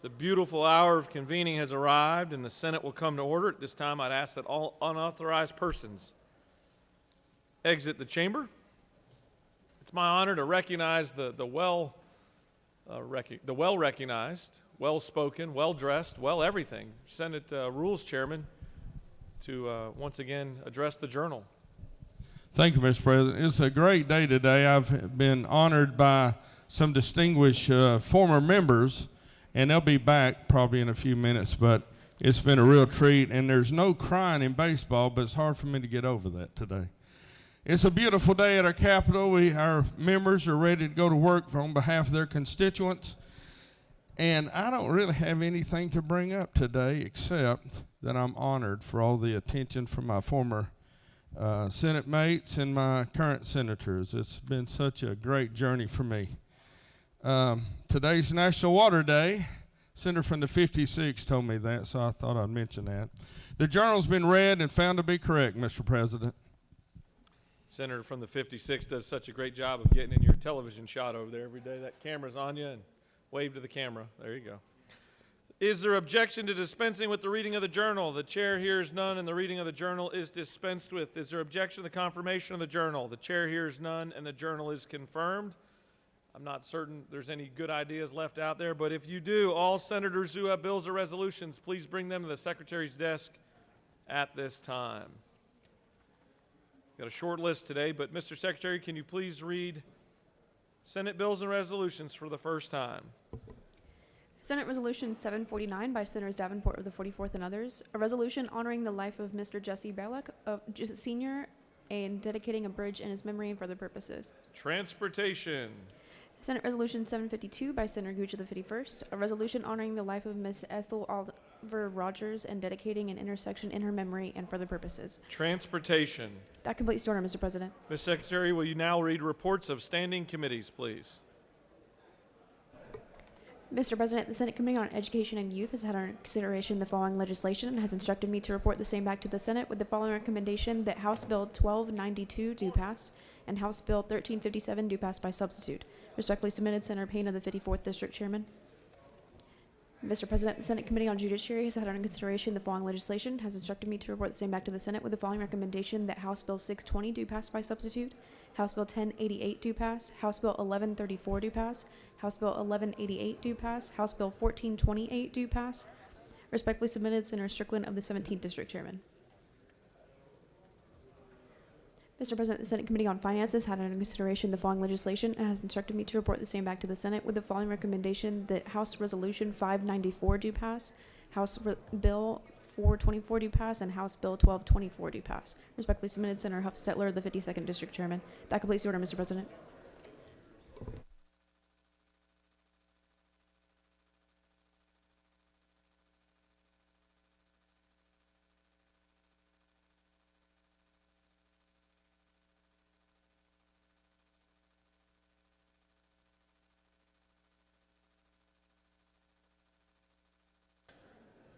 The beautiful hour of convening has arrived, and the Senate will come to order. At this time, I'd ask that all unauthorized persons exit the chamber. It's my honor to recognize the well-recognized, well-spoken, well-dressed, well-everything Senate Rules Chairman to once again address the Journal. Thank you, Mr. President. It's a great day today. I've been honored by some distinguished former members, and they'll be back probably in a few minutes, but it's been a real treat, and there's no crying in baseball, but it's hard for me to get over that today. It's a beautiful day at our Capitol. Our members are ready to go to work on behalf of their constituents, and I don't really have anything to bring up today except that I'm honored for all the attention from my former Senate mates and my current senators. It's been such a great journey for me. Today's National Water Day. Senator from the 56 told me that, so I thought I'd mention that. The Journal's been read and found to be correct, Mr. President. Senator from the 56 does such a great job of getting in your television shot over there every day. That camera's on you, and wave to the camera. There you go. Is there objection to dispensing with the reading of the Journal? The chair hears none, and the reading of the Journal is dispensed with. Is there objection to the confirmation of the Journal? The chair hears none, and the Journal is confirmed. I'm not certain there's any good ideas left out there, but if you do, all senators who have bills or resolutions, please bring them to the Secretary's desk at this time. Got a short list today, but Mr. Secretary, can you please read Senate bills and resolutions for the first time? Senate Resolution 749 by Senators Davenport of the 44th and others, a resolution honoring the life of Mr. Jesse Bailak, Sr., and dedicating a bridge in his memory and for other purposes. Transportation. Senate Resolution 752 by Senator Gooch of the 51st, a resolution honoring the life of Miss Ethel Oliver Rogers and dedicating an intersection in her memory and for other purposes. Transportation. That completes the order, Mr. President. Ms. Secretary, will you now read reports of standing committees, please? Mr. President, the Senate Committee on Education and Youth has had under consideration the following legislation and has instructed me to report the same back to the Senate with the following recommendation: that House Bill 1292 do pass and House Bill 1357 do pass by substitute. Respectfully submitted, Senator Payne of the 54th District Chairman. Mr. President, the Senate Committee on Judiciary has had under consideration the following legislation, has instructed me to report the same back to the Senate with the following recommendation: that House Bill 620 do pass by substitute, House Bill 1088 do pass, House Bill 1134 do pass, House Bill 1188 do pass, House Bill 1428 do pass. Respectfully submitted, Senator Strickland of the 17th District Chairman. Mr. President, the Senate Committee on Finances had under consideration the following legislation and has instructed me to report the same back to the Senate with the following recommendation: that House Resolution 594 do pass, Bill 424 do pass, and House Bill 1224 do pass. Respectfully submitted, Senator Huff-Stetler of the 52nd District Chairman. That completes the order, Mr. President.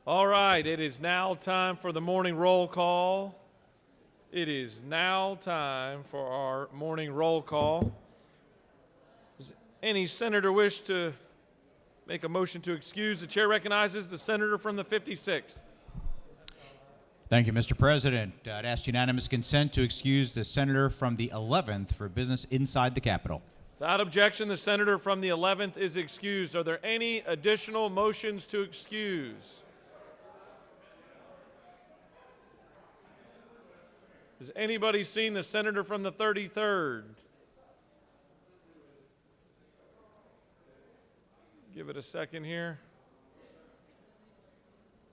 All right, it is now time for the morning roll call. It is now time for our morning roll call. Does any senator wish to make a motion to excuse? The chair recognizes the senator from the 56th. Thank you, Mr. President. I'd ask unanimous consent to excuse the senator from the 11th for business inside the Capitol. Without objection, the senator from the 11th is excused. Are there any additional motions to excuse? Has anybody seen the senator from the 33rd? Give it a second here.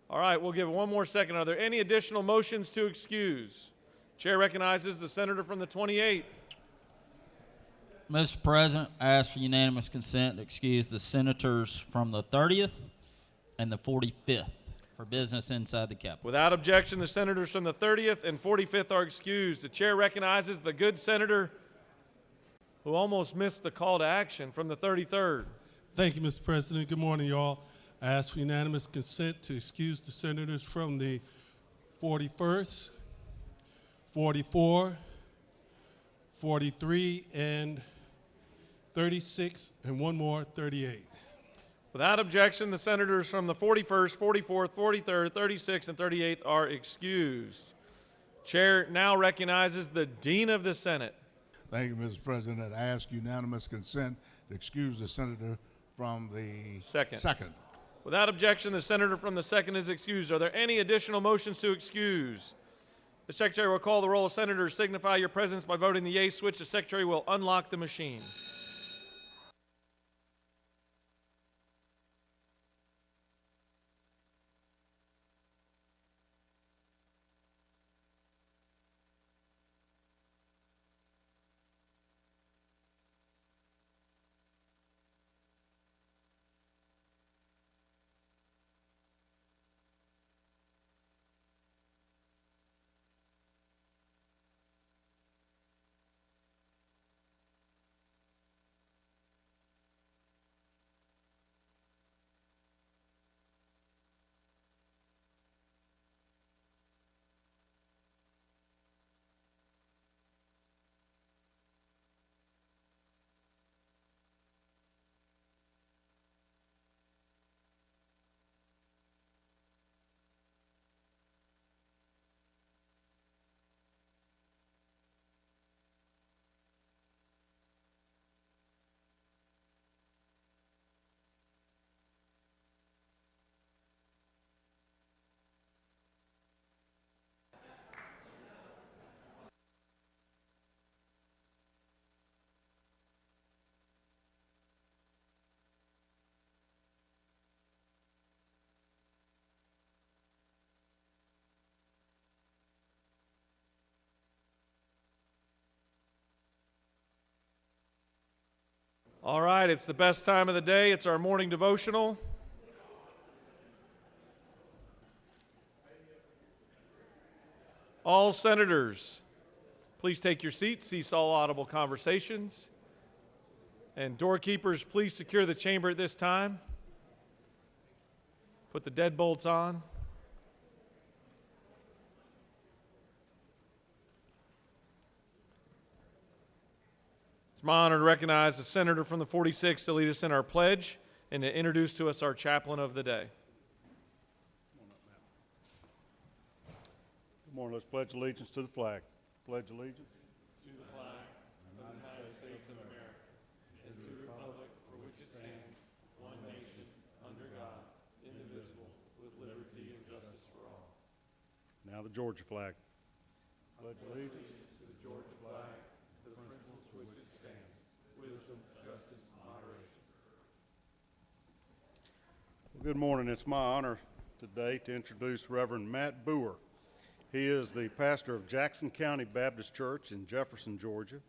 All right, we'll give it one more second. Are there any additional motions to excuse? Chair recognizes the senator from the 28th. Mr. President, I ask for unanimous consent to excuse the senators from the 30th and the 45th for business inside the Capitol. Without objection, the senators from the 30th and 45th are excused. The chair recognizes the good senator who almost missed the call to action from the 33rd. Thank you, Mr. President. Good morning, y'all. I ask for unanimous consent to excuse the senators from the 41st, 44, 43, and 36, and one more, 38. Without objection, the senators from the 41st, 44th, 43rd, 36th, and 38th are excused. Chair now recognizes the Dean of the Senate. Thank you, Mr. President. I ask unanimous consent to excuse the senator from the Second. second. Without objection, the senator from the second is excused. Are there any additional motions to excuse? The secretary will call the roll. Senators, signify your presence by voting the yea switch. The secretary will unlock the machine. All right, it's the best time of the day. It's our morning devotional. All senators, please take your seats, cease all audible conversations. And doorkeepers, please secure the chamber at this time. Put the deadbolts on. It's my honor to recognize the senator from the 46th to lead us in our pledge and to introduce to us our chaplain of the day. Good morning. Let's pledge allegiance to the flag. Pledge allegiance. To the flag of the United States of America and to the republic for which it stands, one nation, under God, indivisible, with liberty and justice for all. Now the Georgia flag. Pledge allegiance. To the Georgia flag, to the principles for which it stands, wisdom, justice, and moderation. Well, good morning. It's my honor today to introduce Reverend Matt Boer. He is the pastor of Jackson County Baptist Church in Jefferson, Georgia.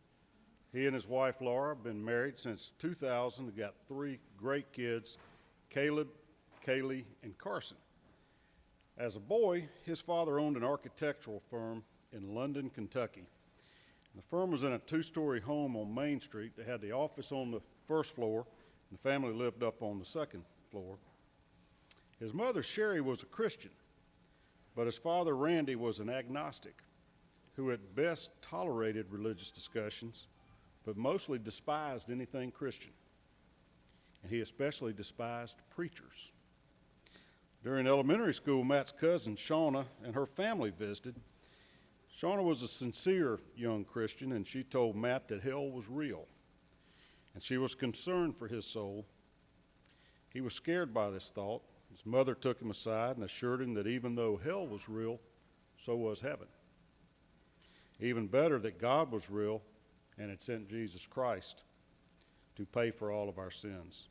He and his wife Laura have been married since 2000. They've got 3 great kids, Caleb, Kaylee, and Carson. As a boy, his father owned an architectural firm in London, Kentucky. The firm was in a 2-story home on Main Street. They had the office on the first floor, and the family lived up on the second floor. His mother, Sherry, was a Christian, but his father, Randy, was an agnostic who at best tolerated religious discussions, but mostly despised anything Christian. And he especially despised preachers. During elementary school, Matt's cousin, Shauna, and her family visited. Shauna was a sincere young Christian, and she told Matt that hell was real, and she was concerned for his soul. He was scared by this thought. His mother took him aside and assured him that even though hell was real, so was heaven. Even better, that God was real and had sent Jesus Christ to pay for all of our sins.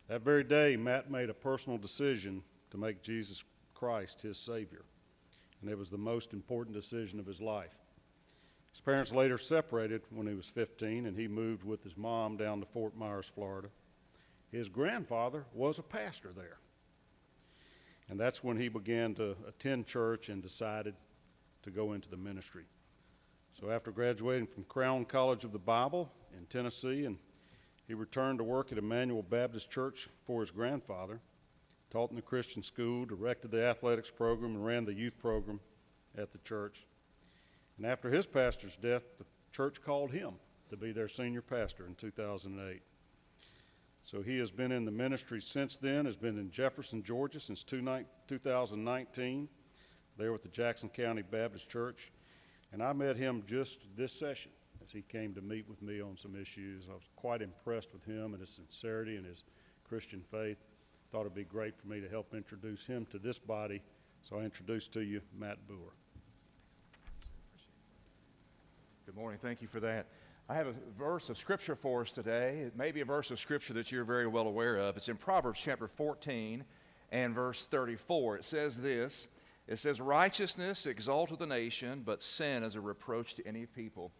That very day, Matt made a personal decision to make Jesus Christ his Savior, and it was the most important decision of his life. His parents later separated when he was 15, and he moved with his mom down to Fort Myers, Florida. His grandfather was a pastor there. And that's when he began to attend church and decided to go into the ministry. So after graduating from Crown College of the Bible in Tennessee, and he returned to work at Emmanuel Baptist Church for his grandfather, taught in the Christian school, directed the athletics program, and ran the youth program at the church. And after his pastor's death, the church called him to be their senior pastor in 2008. So he has been in the ministry since then, has been in Jefferson, Georgia since 2019, there with the Jackson County Baptist Church. And I met him just this session as he came to meet with me on some issues. I was quite impressed with him and his sincerity and his Christian faith. Thought it'd be great for me to help introduce him to this body. So I introduce to you Matt Boer. Good morning. Thank you for that. I have a verse of Scripture for us today. It may be a verse of Scripture that you're very well aware of. It's in Proverbs chapter 14 and verse 34. It says this. It says, righteousness exalteth a nation, but sin is a reproach to any people.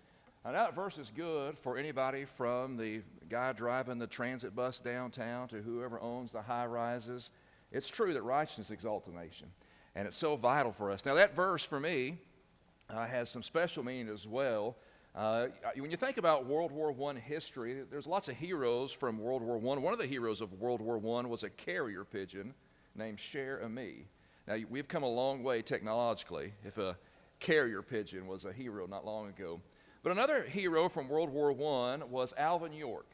Now that verse is good for anybody from the guy driving the transit bus downtown to whoever owns the high rises. It's true that righteousness exalts a nation, and it's so vital for us. Now that verse for me has some special meaning as well. When you think about World War I history, there's lots of heroes from World War I. One of the heroes of World War I was a carrier pigeon named Cher-Ami. Now, we've come a long way technologically if a carrier pigeon was a hero not long ago. But another hero from World War I was Alvin York.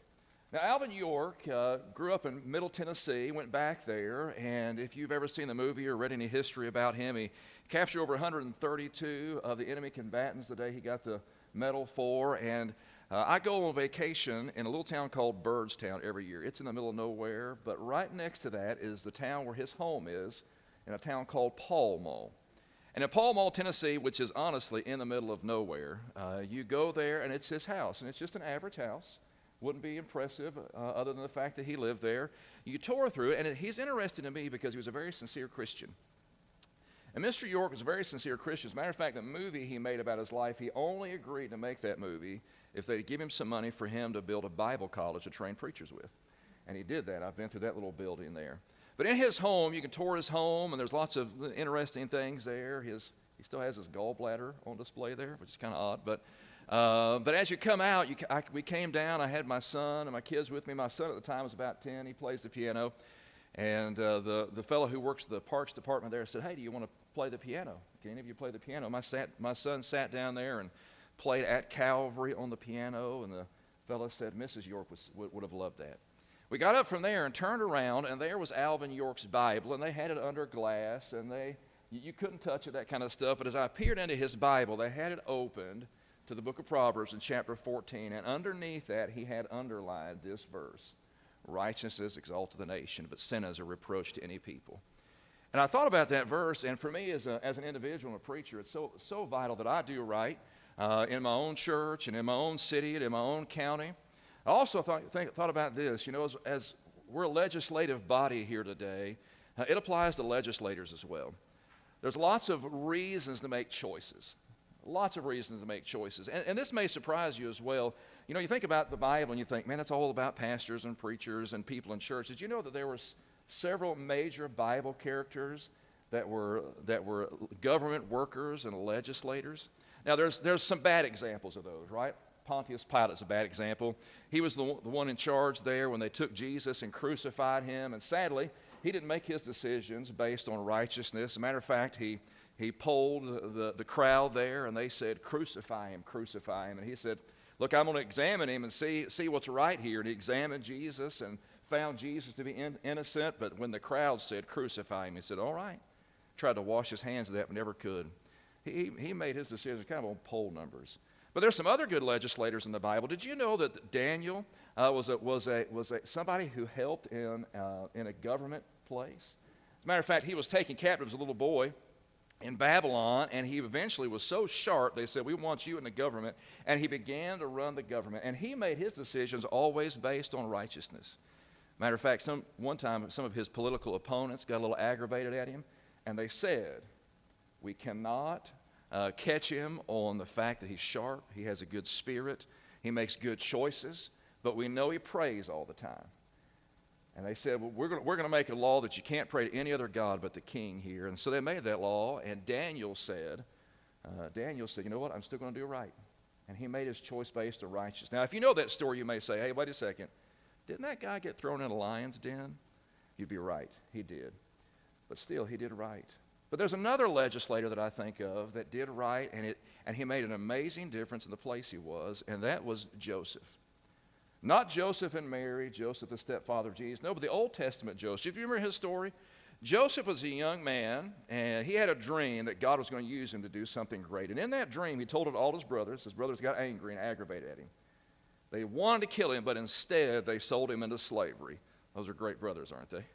Now, Alvin York grew up in Middle Tennessee, went back there, and if you've ever seen the movie or read any history about him, he captured over 132 of the enemy combatants the day he got the medal for. And I go on vacation in a little town called Byrdstown every year. It's in the middle of nowhere, but right next to that is the town where his home is, in a town called Pall Mall. And in Pall Mall, Tennessee, which is honestly in the middle of nowhere, you go there and it's his house, and it's just an average house. Wouldn't be impressive other than the fact that he lived there. You tour through it, and he's interesting to me because he was a very sincere Christian. And Mr. York was a very sincere Christian. As a matter of fact, the movie he made about his life, he only agreed to make that movie if they'd give him some money for him to build a Bible college to train preachers with. And he did that. I've been through that little building there. But in his home, you can tour his home, and there's lots of interesting things there. He still has his gallbladder on display there, which is kind of odd. But as you come out, we came down. I had my son and my kids with me. My son at the time was about 10. He plays the piano. And the fellow who works the parks department there said, hey, do you want to play the piano? Can any of you play the piano? My son sat down there and played At Calvary on the piano, and the fellow said, Mrs. York would have loved that. We got up from there and turned around, and there was Alvin York's Bible, and they had it under glass, and you couldn't touch it, that kind of stuff. But as I peered into his Bible, they had it opened to the book of Proverbs in chapter 14, and underneath that he had underlined this verse, righteousness exalteth the nation, but sin is a reproach to any people. And I thought about that verse, and for me as an individual and a preacher, it's so vital that I do right in my own church and in my own city and in my own county. I also thought about this, as we're a legislative body here today, it applies to legislators as well. There's lots of reasons to make choices. Lots of reasons to make choices. And this may surprise you as well. You think about the Bible and you think, man, it's all about pastors and preachers and people in church. Did you know that there were several major Bible characters that were government workers and legislators? Now, there's some bad examples of those, right? Pontius Pilate's a bad example. He was the one in charge there when they took Jesus and crucified him. And sadly, he didn't make his decisions based on righteousness. As a matter of fact, he polled the crowd there, and they said, crucify him, crucify him. And he said, look, I'm going to examine him and see what's right here. And he examined Jesus and found Jesus to be innocent. But when the crowd said, crucify him, he said, all right. Tried to wash his hands of that, but never could. He made his decisions kind of on poll numbers. But there's some other good legislators in the Bible. Did you know that Daniel was somebody who helped in a government place? As a matter of fact, he was taken captive as a little boy in Babylon, and he eventually was so sharp, they said, we want you in the government, and he began to run the government. And he made his decisions always based on righteousness. Matter of fact, one time some of his political opponents got a little aggravated at him, and they said, we cannot catch him on the fact that he's sharp, he has a good spirit, he makes good choices, but we know he prays all the time. And they said, well, we're going to make a law that you can't pray to any other God but the king here. And so they made that law, and Daniel said, you know what, I'm still going to do right. And he made his choice based on righteousness. Now, if you know that story, you may say, hey, wait a second, didn't that guy get thrown in a lion's den? You'd be right, he did. But still, he did right. But there's another legislator that I think of that did right, and he made an amazing difference in the place he was, and that was Joseph. Not Joseph and Mary, Joseph the stepfather of Jesus. No, but the Old Testament Joseph. You remember his story? Joseph was a young man, and he had a dream that God was going to use him to do something great. And in that dream, he told it to all his brothers. His brothers got angry and aggravated at him. They wanted to kill him, but instead they sold him into slavery. Those are great brothers, aren't they?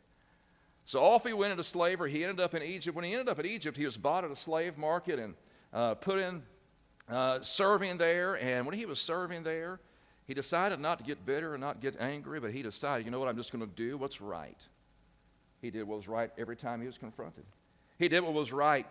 So off he went into slavery. He ended up in Egypt. When he ended up in Egypt, he was bought at a slave market and put in serving there. And when he was serving there, he decided not to get bitter and not get angry, but he decided, you know what, I'm just going to do what's right. He did what was right every time he was confronted. He did what was right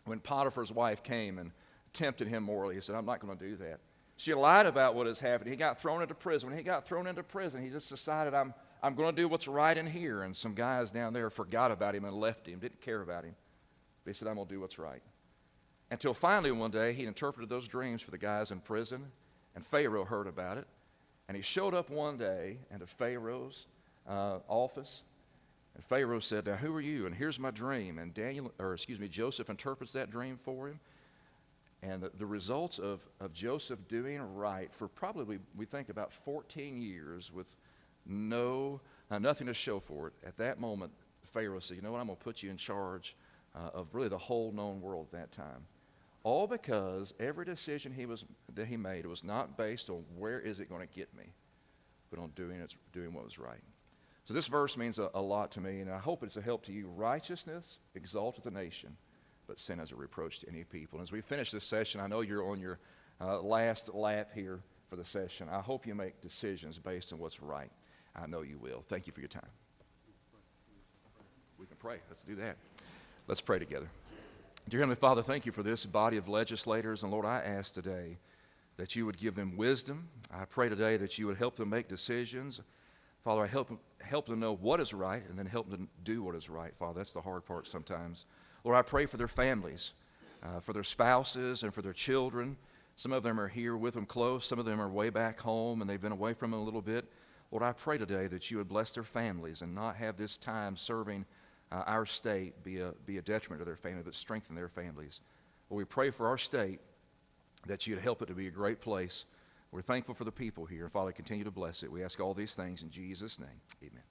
when Potiphar's wife came and tempted him morally. He said, I'm not going to do that. She lied about what has happened. He got thrown into prison. When he got thrown into prison, he just decided, I'm going to do what's right in here. And some guys down there forgot about him and left him, didn't care about him. But he said, I'm going to do what's right. Until finally one day, he interpreted those dreams for the guys in prison, and Pharaoh heard about it. And he showed up one day into Pharaoh's office. And Pharaoh said, now who are you? And here's my dream. And Joseph interprets that dream for him. And the results of Joseph doing right for probably, we think, about 14 years with nothing to show for it. At that moment, Pharaoh said, you know what, I'm going to put you in charge of really the whole known world at that time. All because every decision that he made was not based on where is it going to get me, but on doing what was right. So this verse means a lot to me, and I hope it's a help to you. Righteousness exalteth the nation, but sin is a reproach to any people. And as we finish this session, I know you're on your last lap here for the session. I hope you make decisions based on what's right. I know you will. Thank you for your time. We can pray. Let's do that. Let's pray together. Dear Heavenly Father, thank you for this body of legislators. And Lord, I ask today that you would give them wisdom. I pray today that you would help them make decisions. Father, I help them know what is right and then help them do what is right. Father, that's the hard part sometimes. Lord, I pray for their families, for their spouses and for their children. Some of them are here with them close. Some of them are way back home and they've been away from them a little bit. Lord, I pray today that you would bless their families and not have this time serving our state be a detriment to their family, but strengthen their families. Lord, we pray for our state that you'd help it to be a great place. We're thankful for the people here. Father, continue to bless it. We ask all these things in Jesus' name. Amen.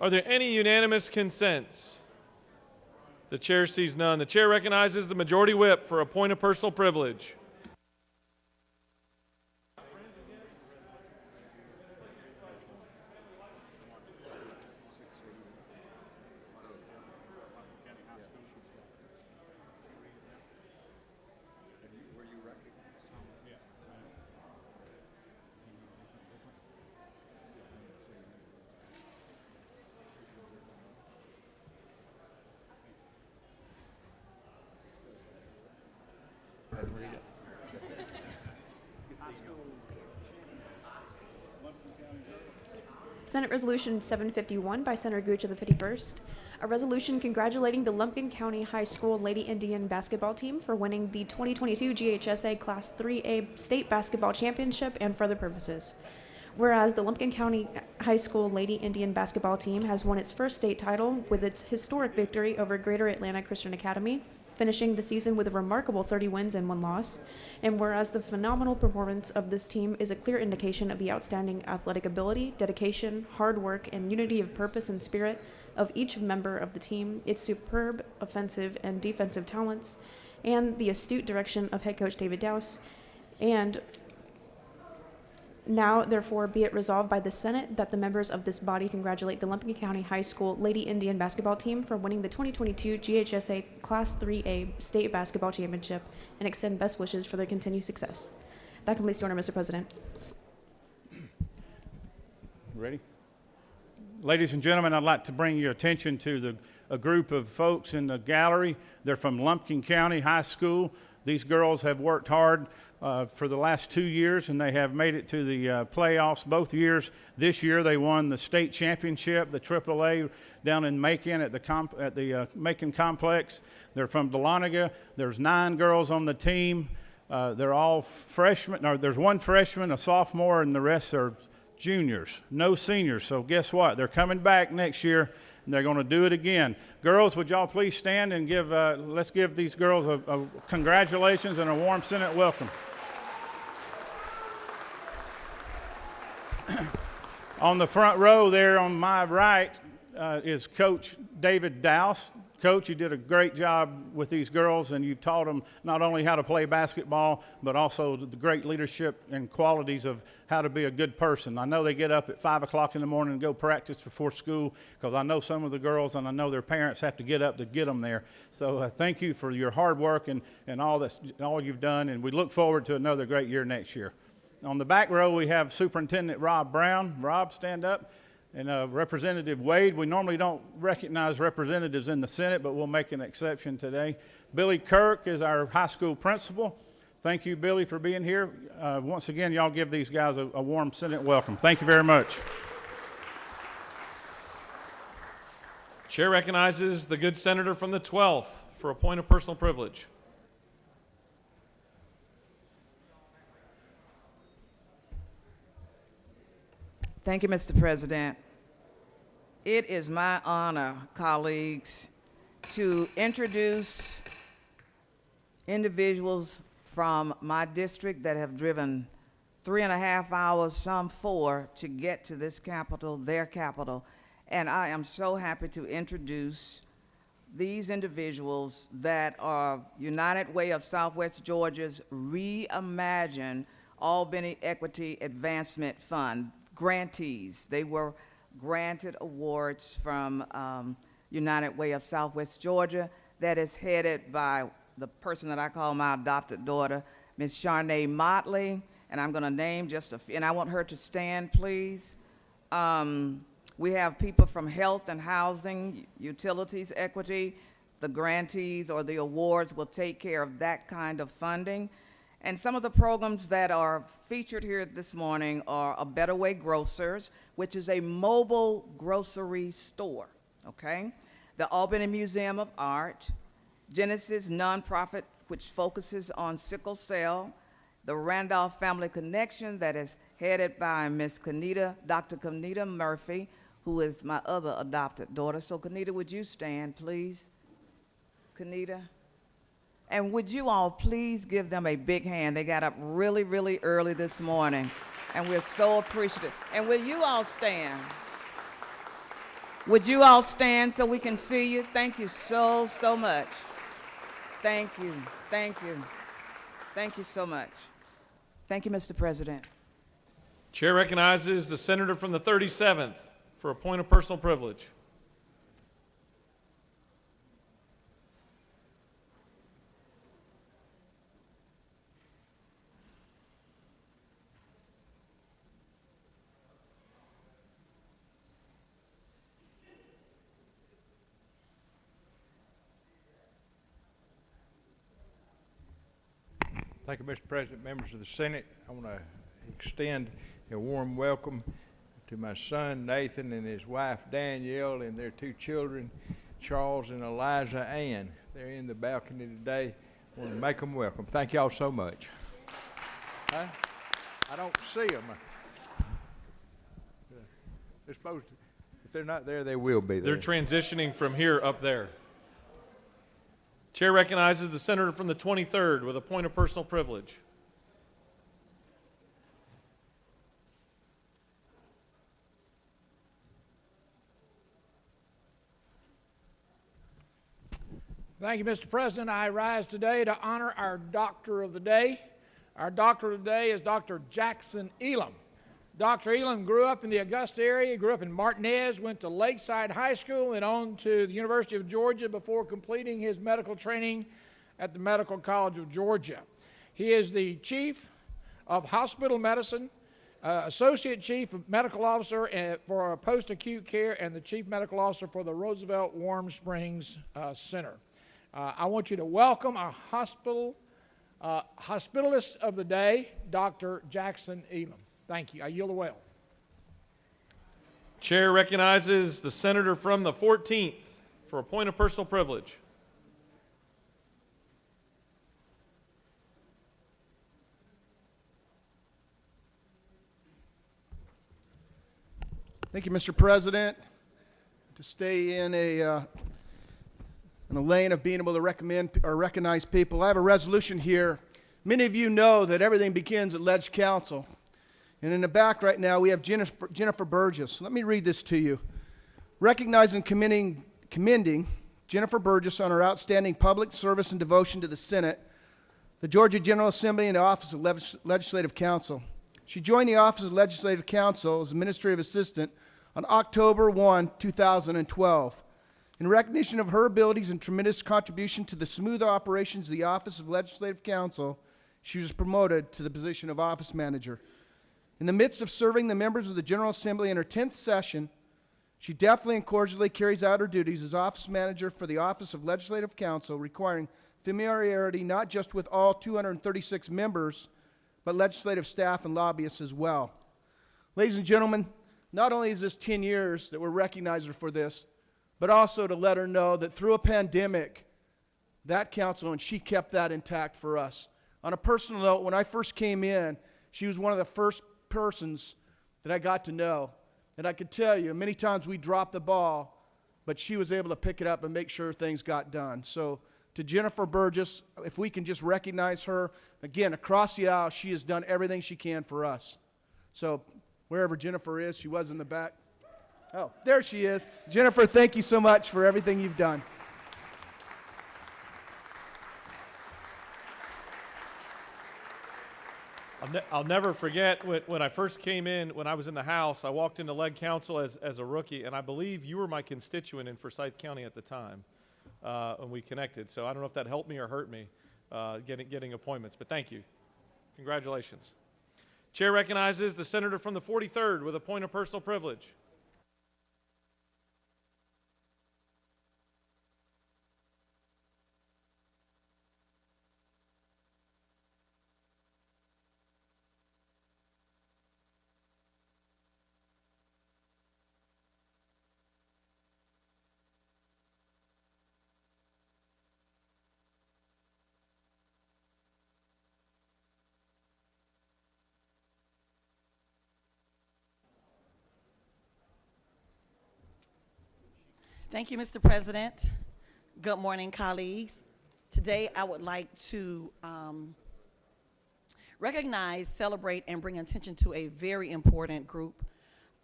Are there any unanimous consents? The chair sees none. The chair recognizes the majority whip for a point of personal privilege. Senate Resolution 751 by Senator Gooch of the 51st. A resolution congratulating the Lumpkin County High School Lady Indian basketball team for winning the 2022 GHSA Class 3A State Basketball Championship and for other purposes. Whereas the Lumpkin County High School Lady Indian basketball team has won its first state title with its historic victory over Greater Atlanta Christian Academy, finishing the season with a remarkable 30 wins and 1 loss. And whereas the phenomenal performance of this team is a clear indication of the outstanding athletic ability, dedication, hard work, and unity of purpose and spirit of each member of the team, its superb offensive and defensive talents, and the astute direction of head coach David Dowse. And now, therefore, be it resolved by the Senate that the members of this body congratulate the Lumpkin County High School Lady Indian basketball team for winning the 2022 GHSA Class 3A State Basketball Championship and extend best wishes for their continued success. That completes the order, Mr. President. Ready? Ladies and gentlemen, I'd like to bring your attention to a group of folks in the gallery. They're from Lumpkin County High School. These girls have worked hard for the last 2 years, and they have made it to the playoffs both years. This year, they won the state championship, the AAA, down in Macon at the Macon Complex. They're from Dahlonega. There's 9 girls on the team. They're all freshmen. No, there's 1 freshman, a sophomore, and the rest are juniors, no seniors. So guess what? They're coming back next year, and they're going to do it again. Girls, would y'all please stand and let's give these girls a congratulations and a warm Senate welcome. On the front row there on my right is Coach David Dowse. Coach, you did a great job with these girls, and you taught them not only how to play basketball, but also the great leadership and qualities of how to be a good person. I know they get up at 5 o'clock in the morning and go practice before school, because I know some of the girls and I know their parents have to get up to get them there. So thank you for your hard work and all you've done, and we look forward to another great year next year. On the back row, we have Superintendent Rob Brown. Rob, stand up. And Representative Wade. We normally don't recognize representatives in the Senate, but we'll make an exception today. Billy Kirk is our high school principal. Thank you, Billy, for being here. Once again, y'all give these guys a warm Senate welcome. Thank you very much. Chair recognizes the good senator from the 12th for a point of personal privilege. Thank you, Mr. President. It is my honor, colleagues, to introduce individuals from my district that have driven 3.5 hours, some 4, to get to this capital, their capital. And I am so happy to introduce these individuals that are United Way of Southwest Georgia's Reimagine Albany Equity Advancement Fund. Grantees. They were granted awards from United Way of Southwest Georgia that is headed by the person that I call my adopted daughter, Ms. Sharnae Motley, and I'm going to name just a few, and I want her to stand, please. We have people from Health and Housing, Utilities Equity. The grantees or the awards will take care of that kind of funding. And some of the programs that are featured here this morning are A Better Way Grocers, which is a mobile grocery store, okay? The Albany Museum of Art, Genesis Nonprofit, which focuses on sickle cell, the Randolph Family Connection that is headed by Ms. Dr. Kenita Murphy, who is my other adopted daughter. So Kenita, would you stand, please? Kenita? And would you all please give them a big hand? They got up really, really early this morning, and we're so appreciative. And will you all stand? Would you all stand so we can see you? Thank you so, so much. Thank you, thank you. Thank you so much. Thank you, Mr. President. Chair recognizes the senator from the 37th for a point of personal privilege. Thank you, Mr. President, members of the Senate. I want to extend a warm welcome to my son Nathan and his wife Danielle and their two children, Charles and Eliza Ann. They're in the balcony today. I want to make them welcome. Thank y'all so much. Huh? I don't see them. They're supposed to, if they're not there, they will be there. They're transitioning from here up there. Chair recognizes the senator from the 23rd with a point of personal privilege. Thank you, Mr. President. I rise today to honor our doctor of the day. Our doctor of the day is Dr. Jackson Elam. Dr. Elam grew up in the Augusta area, grew up in Martinez, went to Lakeside High School and on to the University of Georgia before completing his medical training at the Medical College of Georgia. He is the Chief of Hospital Medicine, Associate Chief of Medical Officer for Post-Acute Care, and the Chief Medical Officer for the Roosevelt Warm Springs Center. I want you to welcome our hospitalist of the day, Dr. Jackson Elam. Thank you. I yield the well. Chair recognizes the senator from the 14th for a point of personal privilege. Thank you, Mr. President. To stay in a lane of being able to recommend or recognize people, I have a resolution here. Many of you know that everything begins at Ledge Council. And in the back right now, we have Jennifer Burgess. Let me read this to you. Recognizing and commending Jennifer Burgess on her outstanding public service and devotion to the Senate, the Georgia General Assembly, and the Office of Legislative Counsel. She joined the Office of Legislative Counsel as Administrative Assistant on October 1, 2012. In recognition of her abilities and tremendous contribution to the smooth operations of the Office of Legislative Counsel, she was promoted to the position of Office Manager. In the midst of serving the members of the General Assembly in her 10th session, she deftly and cordially carries out her duties as Office Manager for the Office of Legislative Counsel, requiring familiarity not just with all 236 members, but legislative staff and lobbyists as well. Ladies and gentlemen, not only is this 10 years that we're recognizing her for this, but also to let her know that through a pandemic, that council, and she kept that intact for us. On a personal note, when I first came in, she was one of the first persons that I got to know. And I could tell you, many times we dropped the ball, but she was able to pick it up and make sure things got done. So to Jennifer Burgess, if we can just recognize her, again, across the aisle, she has done everything she can for us. So wherever Jennifer is, she was in the back. Oh, there she is. Jennifer, thank you so much for everything you've done. I'll never forget when I first came in, when I was in the House, I walked into Leg Council as a rookie, and I believe you were my constituent in Forsyth County at the time, and we connected. So I don't know if that helped me or hurt me getting appointments, but thank you. Congratulations. Chair recognizes the senator from the 43rd with a point of personal privilege. Thank you, Mr. President. Good morning, colleagues. Today, I would like to recognize, celebrate, and bring attention to a very important group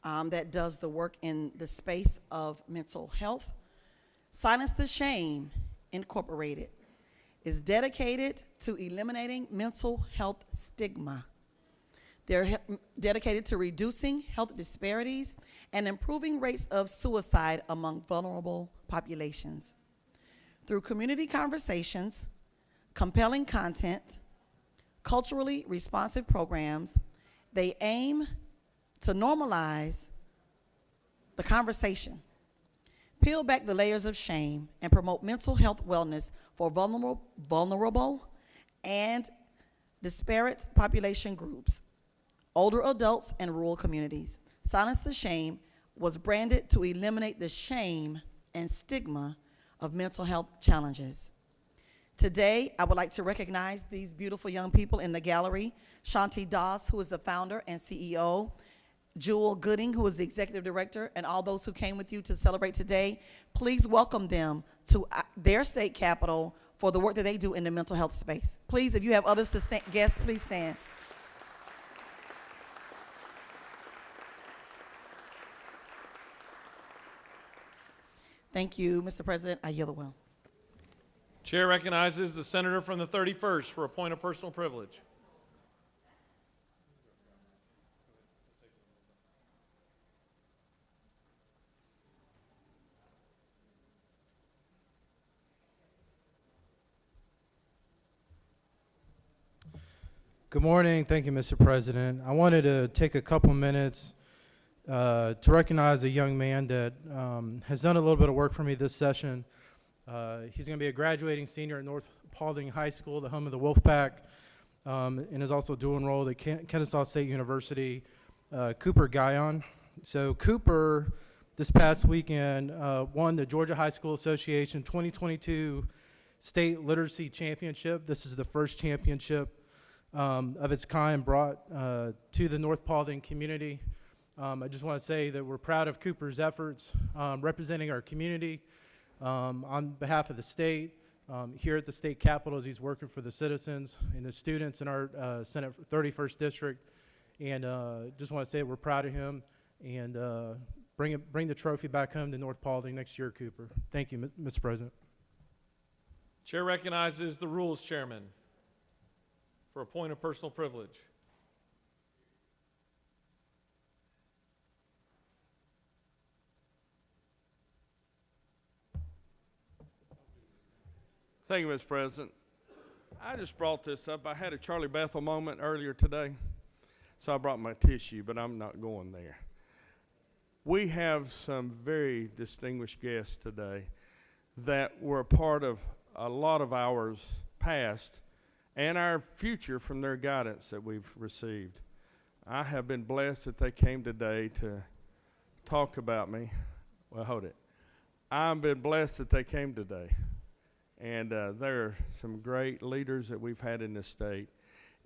that does the work in the space of mental health. Silence the Shame Incorporated is dedicated to eliminating mental health stigma. They're dedicated to reducing health disparities and improving rates of suicide among vulnerable populations. Through community conversations, compelling content, culturally responsive programs, they aim to normalize the conversation, peel back the layers of shame, and promote mental health wellness for vulnerable and disparate population groups, older adults, and rural communities. Silence the Shame was branded to eliminate the shame and stigma of mental health challenges. Today, I would like to recognize these beautiful young people in the gallery. Shanti Das, who is the founder and CEO, Jewel Gooding, who is the executive director, and all those who came with you to celebrate today. Please welcome them to their state capitol for the work that they do in the mental health space. Please, if you have others to stand, guests, please stand. Thank you, Mr. President. I yield the will. Chair recognizes the senator from the 31st for a point of personal privilege. Good morning. Thank you, Mr. President. I wanted to take a couple minutes to recognize a young man that has done a little bit of work for me this session. He's going to be a graduating senior at North Paulding High School, the home of the Wolfpack, and is also dual enrolled at Kennesaw State University, Cooper Guyon. So Cooper, this past weekend, won the Georgia High School Association 2022 State Literacy Championship. This is the first championship of its kind brought to the North Paulding community. I just want to say that we're proud of Cooper's efforts representing our community on behalf of the state. Here at the state capitol, as he's working for the citizens and the students in our Senate 31st District. And just want to say we're proud of him and bring the trophy back home to North Paulding next year, Cooper. Thank you, Mr. President. Chair recognizes the Rules Chairman for a point of personal privilege. Thank you, Mr. President. I just brought this up. I had a Charlie Bethel moment earlier today, so I brought my tissue, but I'm not going there. We have some very distinguished guests today that were a part of a lot of ours past and our future from their guidance that we've received. I have been blessed that they came today to talk about me. Well, hold it. I've been blessed that they came today. And there are some great leaders that we've had in this state.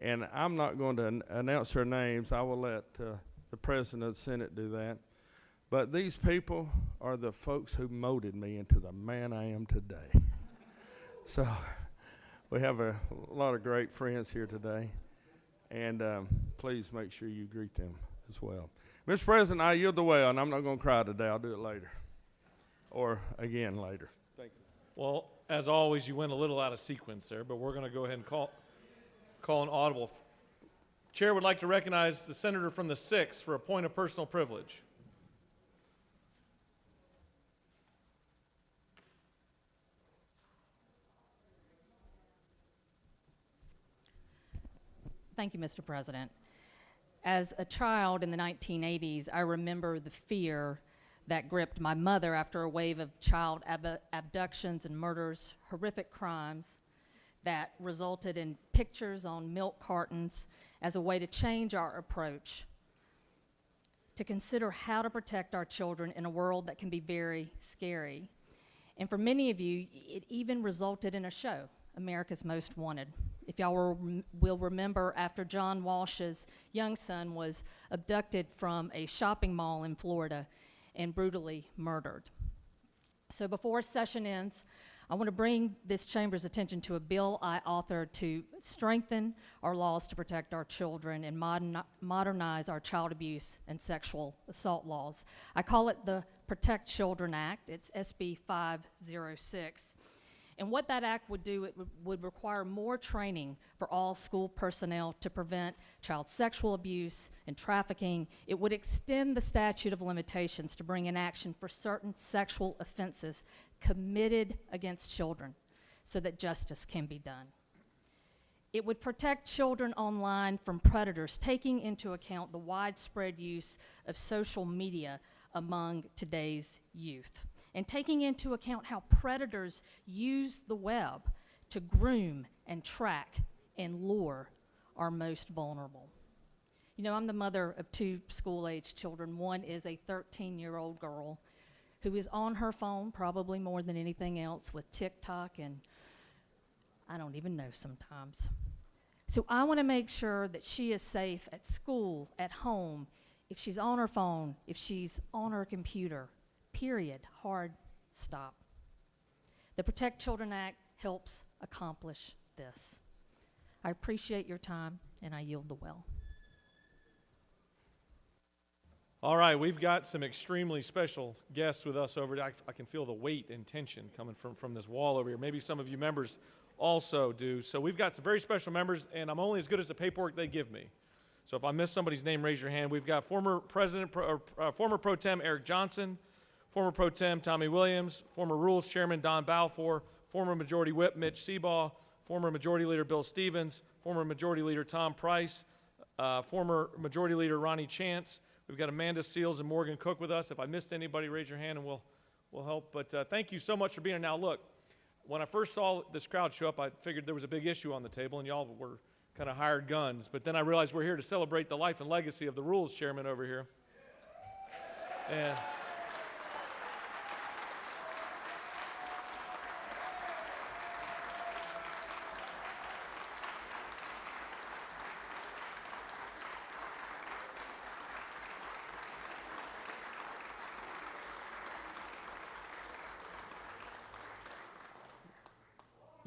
And I'm not going to announce their names. I will let the President of the Senate do that. But these people are the folks who molded me into the man I am today. So we have a lot of great friends here today. And please make sure you greet them as well. Mr. President, I yield the way, and I'm not going to cry today. I'll do it later. Or again later. Thank you. Well, as always, you went a little out of sequence there, but we're going to go ahead and call an audible. Chair would like to recognize the senator from the 6th for a point of personal privilege. Thank you, Mr. President. As a child in the 1980s, I remember the fear that gripped my mother after a wave of child abductions and murders, horrific crimes that resulted in pictures on milk cartons as a way to change our approach, to consider how to protect our children in a world that can be very scary. And for many of you, it even resulted in a show, America's Most Wanted. If y'all will remember, after John Walsh's young son was abducted from a shopping mall in Florida and brutally murdered. So before session ends, I I want to bring this chamber's attention to a bill I authored to strengthen our laws to protect our children and modernize our child abuse and sexual assault laws. I call it the Protect Children Act. It's SB 506. And what that act would do, it would require more training for all school personnel to prevent child sexual abuse and trafficking. It would extend the statute of limitations to bring in action for certain sexual offenses committed against children so that justice can be done. It would protect children online from predators, taking into account the widespread use of social media among today's youth, and taking into account how predators use the web to groom and track and lure our most vulnerable. You know, I'm the mother of 2 school-age children. One is a 13-year-old girl who is on her phone probably more than anything else with TikTok, and I don't even know sometimes. So I want to make sure that she is safe at school, at home, if she's on her phone, if she's on her computer. Period. Hard stop. The Protect Children Act helps accomplish this. I appreciate your time, and I yield the well. All right, we've got some extremely special guests with us over there. I can feel the weight and tension coming from this wall over here. Maybe some of you members also do. So we've got some very special members, and I'm only as good as the paperwork they give me. So if I miss somebody's name, raise your hand. We've got former Pro Tem Eric Johnson, former Pro Tem Tommy Williams, former Rules Chairman Don Balfour, former Majority Whip Mitch Seabaugh, former Majority Leader Bill Stevens, former Majority Leader Tom Price, former Majority Leader Ronnie Chance. We've got Amanda Seals and Morgan Cook with us. If I missed anybody, raise your hand and we'll help. But thank you so much for being here. Now look, when I first saw this crowd show up, I figured there was a big issue on the table and y'all were kind of hired guns. But then I realized we're here to celebrate the life and legacy of the Rules Chairman over here. And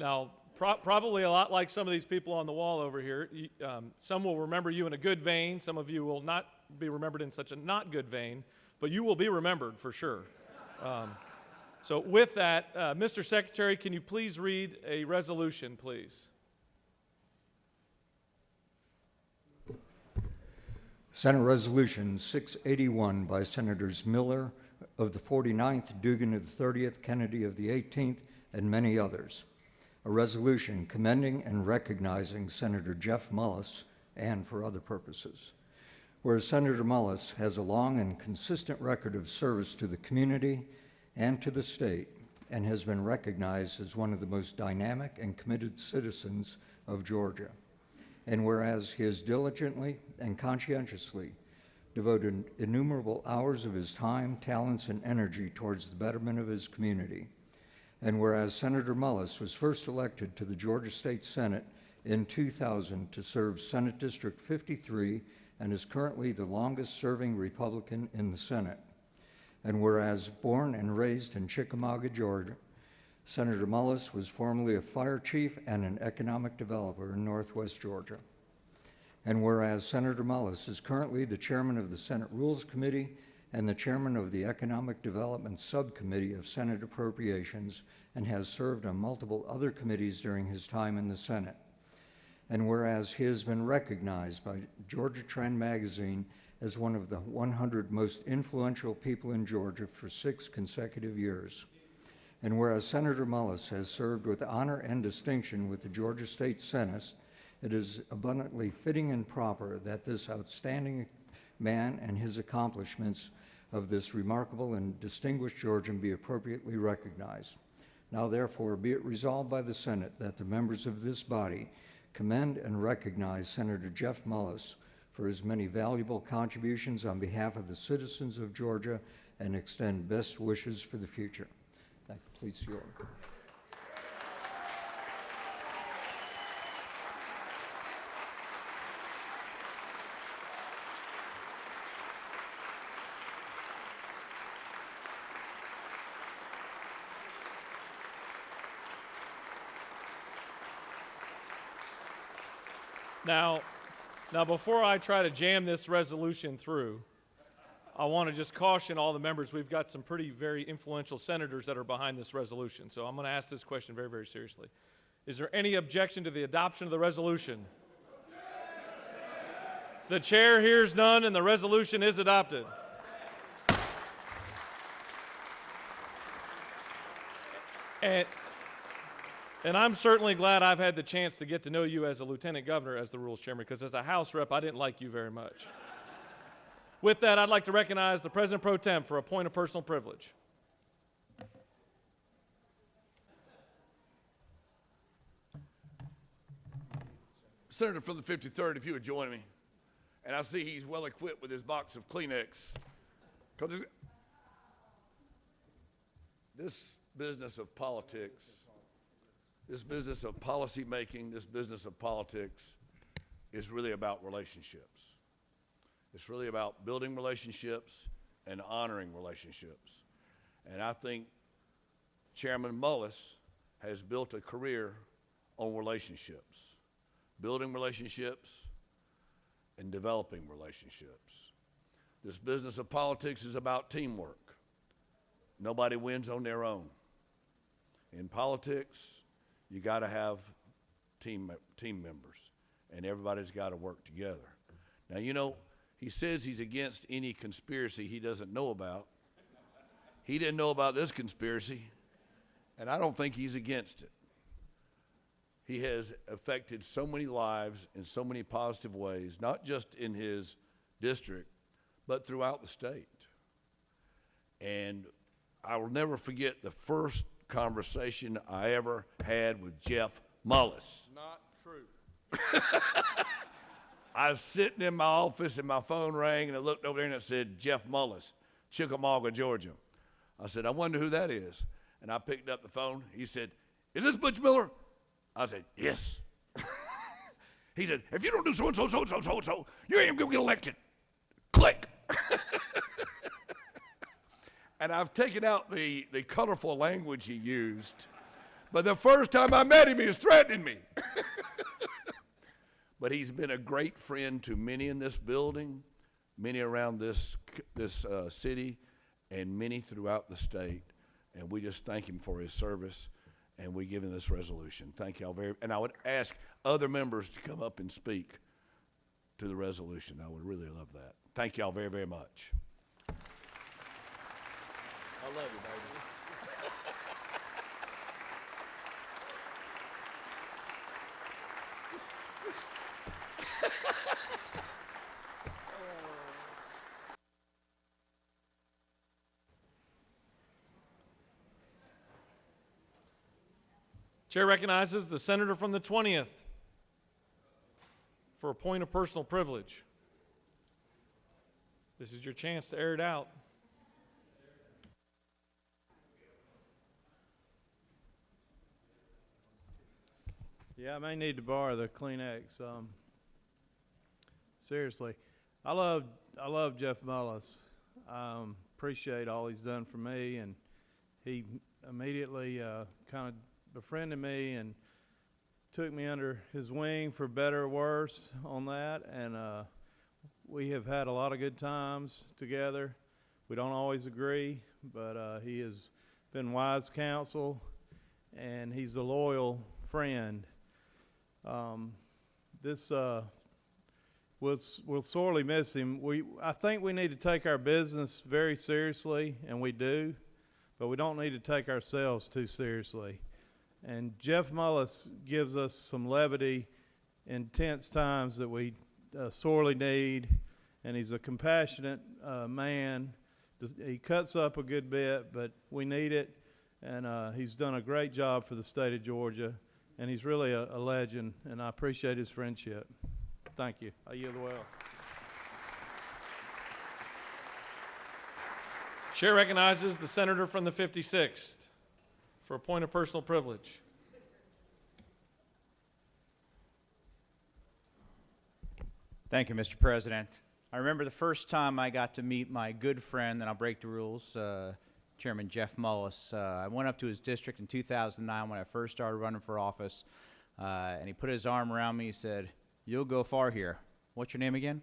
now, probably a lot like some of these people on the wall over here, some will remember you in a good vein. Some of you will not be remembered in such a not good vein, but you will be remembered for sure. So with that, Mr. Secretary, can you please read a resolution, please? Senate Resolution 681 by Senators Miller of the 49th, Dugan of the 30th, Kennedy of the 18th, and many others. A resolution commending and recognizing Senator Jeff Mullis and for other purposes. Whereas Senator Mullis has a long and consistent record of service to the community and to the state and has been recognized as one of the most dynamic and committed citizens of Georgia. And whereas he has diligently and conscientiously devoted innumerable hours of his time, talents, and energy towards the betterment of his community. And whereas Senator Mullis was first elected to the Georgia State Senate in 2000 to serve Senate District 53 and is currently the longest-serving Republican in the Senate. And whereas born and raised in Chickamauga, Georgia, Senator Mullis was formerly a fire chief and an economic developer in Northwest Georgia. And whereas Senator Mullis is currently the chairman of the Senate Rules Committee and the chairman of the Economic Development Subcommittee of Senate Appropriations and has served on multiple other committees during his time in the Senate. And whereas he has been recognized by Georgia Trend magazine as one of the 100 most influential people in Georgia for 6 consecutive years. And whereas Senator Mullis has served with honor and distinction with the Georgia State Senate, it is abundantly fitting and proper that this outstanding man and his accomplishments of this remarkable and distinguished Georgian be appropriately recognized. Now therefore be it resolved by the Senate that the members of this body commend and recognize Senator Jeff Mullis for his many valuable contributions on behalf of the citizens of Georgia and extend best wishes for the future. That completes your order. Now, before I try to jam this resolution through, I want to just caution all the members, we've got some very influential senators that are behind this resolution. So I'm going to ask this question very, very seriously. Is there any objection to the adoption of the resolution? The chair hears none, and the resolution is adopted. And I'm certainly glad I've had the chance to get to know you as a lieutenant governor as the rules chairman, because as a House rep, I didn't like you very much. With that, I'd like to recognize the President Pro Tem for a point of personal privilege. Senator from the 53rd, if you would join me. And I see he's well equipped with his box of Kleenex. 'Cause this business of politics, this business of policy making, this business of politics is really about relationships. It's really about building relationships and honoring relationships. And I think Chairman Mullis has built a career on relationships, building relationships and developing relationships. This business of politics is about teamwork. Nobody wins on their own. In politics, you got to have team members, and everybody's got to work together. Now, you know, he says he's against any conspiracy he doesn't know about. He didn't know about this conspiracy, and I don't think he's against it. He has affected so many lives in so many positive ways, not just in his district, but throughout the state. And I will never forget the first conversation I ever had with Jeff Mullis. Not true. I was sitting in my office and my phone rang and I looked over there and it said, Jeff Mullis, Chickamauga, Georgia. I said, I wonder who that is. And I picked up the phone. He said, is this Butch Miller? I said, yes. He said, if you don't do so-and-so, so-and-so, so-and-so, you ain't gonna get elected. Click. And I've taken out the colorful language he used. But the first time I met him, he was threatening me. But he's been a great friend to many in this building, many around this city, and many throughout the state. And we just thank him for his service, and we give him this resolution. Thank you all very much. And I would ask other members to come up and speak to the resolution. I would really love that. Thank you all very, very much. I love you, baby. Chair recognizes the senator from the 20th for a point of personal privilege. This is your chance to air it out. Yeah, I may need to borrow the Kleenex. Seriously, I love Jeff Mullis. Appreciate all he's done for me, and he immediately kind of befriended me and took me under his wing for better or worse on that, and we have had a lot of good times together. We don't always agree, but he has been wise counsel, and he's a loyal friend. We'll sorely miss him. I think we need to take our business very seriously, and we do, but we don't need to take ourselves too seriously. And Jeff Mullis gives us some levity in tense times that we sorely need, and he's a compassionate man. He cuts up a good bit, but we need it, and he's done a great job for the state of Georgia, and he's really a legend, and I appreciate his friendship. Thank you. I yield the well. Chair recognizes the senator from the 56th for a point of personal privilege. Thank you, Mr. President. I remember the first time I got to meet my good friend, and I'll break the rules, Chairman Jeff Mullis. I went up to his district in 2009 when I first started running for office, and he put his arm around me. He said, You'll go far here. What's your name again?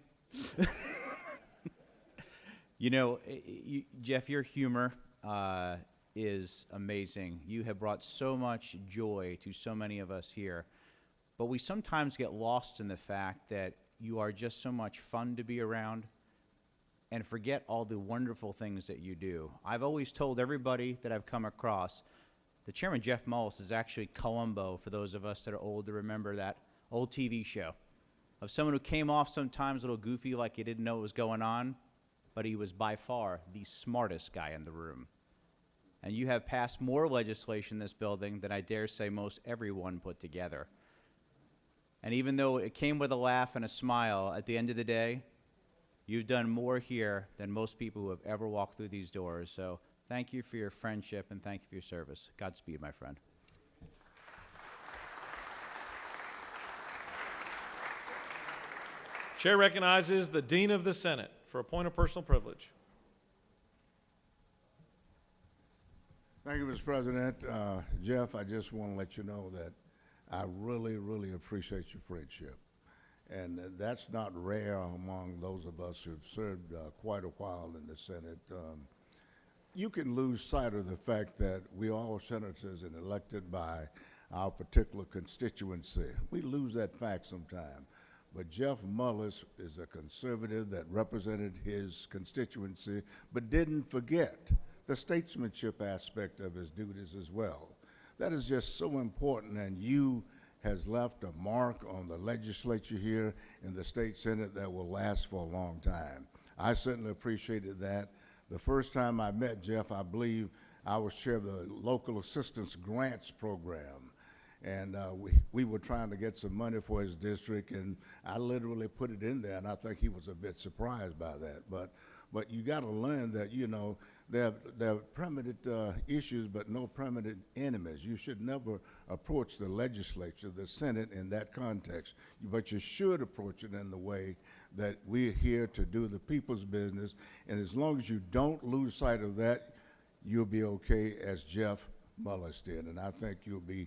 You know, Jeff, your humor is amazing. You have brought so much joy to so many of us here. But we sometimes get lost in the fact that you are just so much fun to be around and forget all the wonderful things that you do. I've always told everybody that I've come across that Chairman Jeff Mullis is actually Columbo, for those of us that are old to remember that old TV show, of someone who came off sometimes a little goofy like he didn't know what was going on, but he was by far the smartest guy in the room. And you have passed more legislation in this building than I dare say most everyone put together. And even though it came with a laugh and a smile, at the end of the day, you've done more here than most people who have ever walked through these doors. So thank you for your friendship and thank you for your service. Godspeed, my friend. Chair recognizes the Dean of the Senate for a point of personal privilege. Thank you, Mr. President. Jeff, I just want to let you know that I really, really appreciate your friendship. And that's not rare among those of us who've served quite a while in the Senate. You can lose sight of the fact that we all senators and elected by our particular constituency. We lose that fact sometimes. But Jeff Mullis is a conservative that represented his constituency, but didn't forget the statesmanship aspect of his duties as well. That is just so important, and you has left a mark on the legislature here in the state Senate that will last for a long time. I certainly appreciated that. The first time I met Jeff, I believe I was chair of the local assistance grants program. And we were trying to get some money for his district, and I literally put it in there, and I think he was a bit surprised by that. But you got to learn that, you know, there are permanent issues, but no permanent enemies. You should never approach the legislature, the Senate, in that context. But you should approach it in the way that we're here to do the people's business. And as long as you don't lose sight of that, you'll be okay, as Jeff Mullis did. And I think you'll be,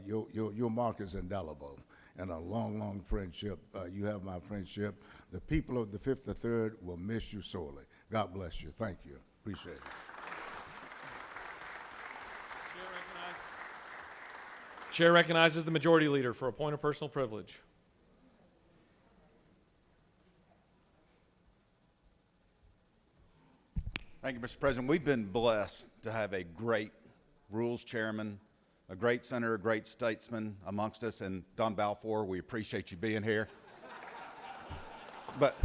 your mark is indelible. And a long, long friendship. You have my friendship. The people of the 53rd will miss you sorely. God bless you. Thank you. Appreciate it. Chair recognizes the Majority Leader for a point of personal privilege. Thank you, Mr. President. We've been blessed to have a great Rules Chairman, a great senator, a great statesman amongst us, and Don Balfour, we appreciate you being here. But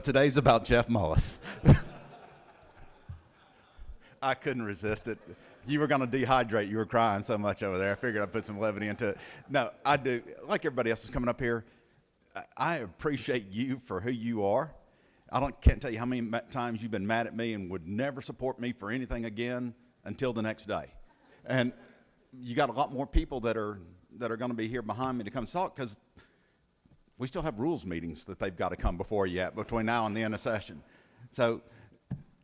today's about Jeff Mullis. I couldn't resist it. You were going to dehydrate. You were crying so much over there. I figured I'd put some levity into it. No, I do. Like everybody else is coming up here, I appreciate you for who you are. Can't tell you how many times you've been mad at me and would never support me for anything again until the next day. And you got a lot more people that are going to be here behind me to come talk, because we still have rules meetings that they've got to come before you at between now and the end of session. So,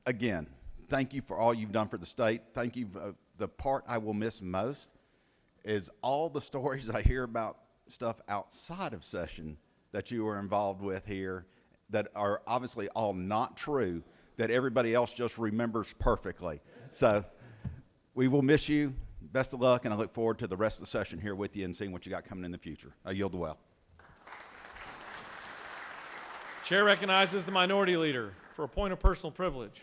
again, thank you for all you've done for the state. Thank you. The part I will miss most is all the stories I hear about stuff outside of session that you were involved with here that are obviously all not true, that everybody else just remembers perfectly. So we will miss you. Best of luck, and I look forward to the rest of the session here with you and seeing what you got coming in the future. I yield the well. Chair recognizes the Minority Leader for a point of personal privilege.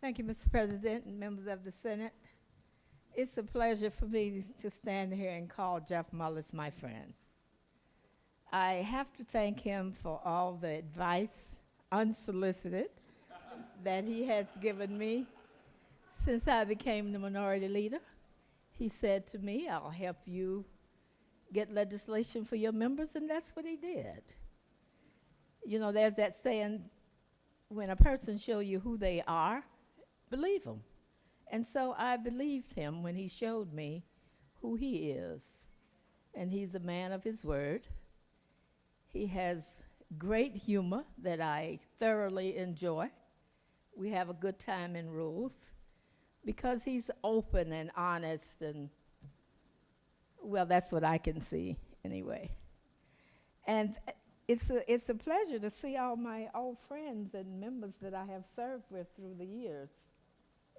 Thank you, Mr. President and members of the Senate. It's a pleasure for me to stand here and call Jeff Mullis my friend. I have to thank him for all the advice, unsolicited, that he has given me since I became the Minority Leader. He said to me, I'll help you get legislation for your members, and that's what he did. You know, there's that saying, when a person shows you who they are, believe them. And so I believed him when he showed me who he is. And he's a man of his word. He has great humor that I thoroughly enjoy. We have a good time in rules because he's open and honest, and well, that's what I can see anyway. And it's a pleasure to see all my old friends and members that I have served with through the years.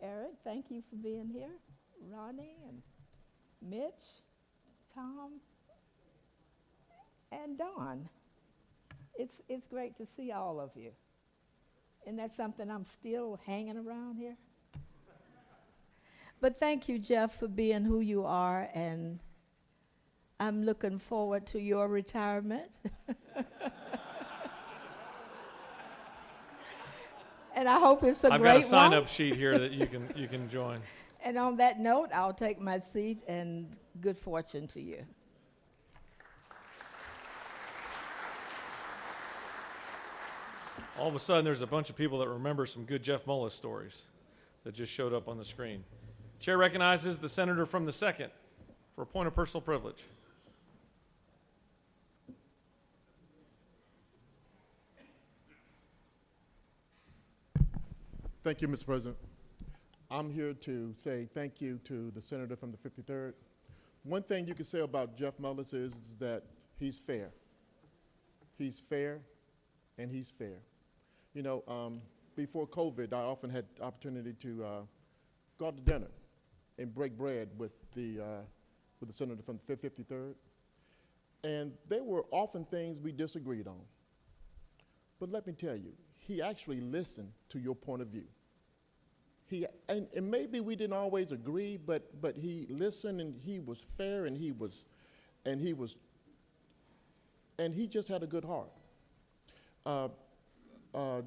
Eric, thank you for being here. Ronnie and Mitch, Tom, and Dawn. It's great to see all of you. And that's something I'm still hanging around here. But thank you, Jeff, for being who you are, and I'm looking forward to your retirement. And I hope it's a great one. I've got a sign-up sheet here that you can join. And on that note, I'll take my seat, and good fortune to you. All of a sudden, there's a bunch of people that remember some good Jeff Mullis stories that just showed up on the screen. Chair recognizes the senator from the 2nd for a point of personal privilege. Thank you, Mr. President. I'm here to say thank you to the senator from the 53rd. One thing you can say about Jeff Mullis is that he's fair. He's fair, and he's fair. You know, before COVID, I often had the opportunity to go out to dinner and break bread with the senator from the 53rd. And there were often things we disagreed on. But let me tell you, he actually listened to your point of view. And maybe we didn't always agree, but he listened, and he was fair, and he just had a good heart.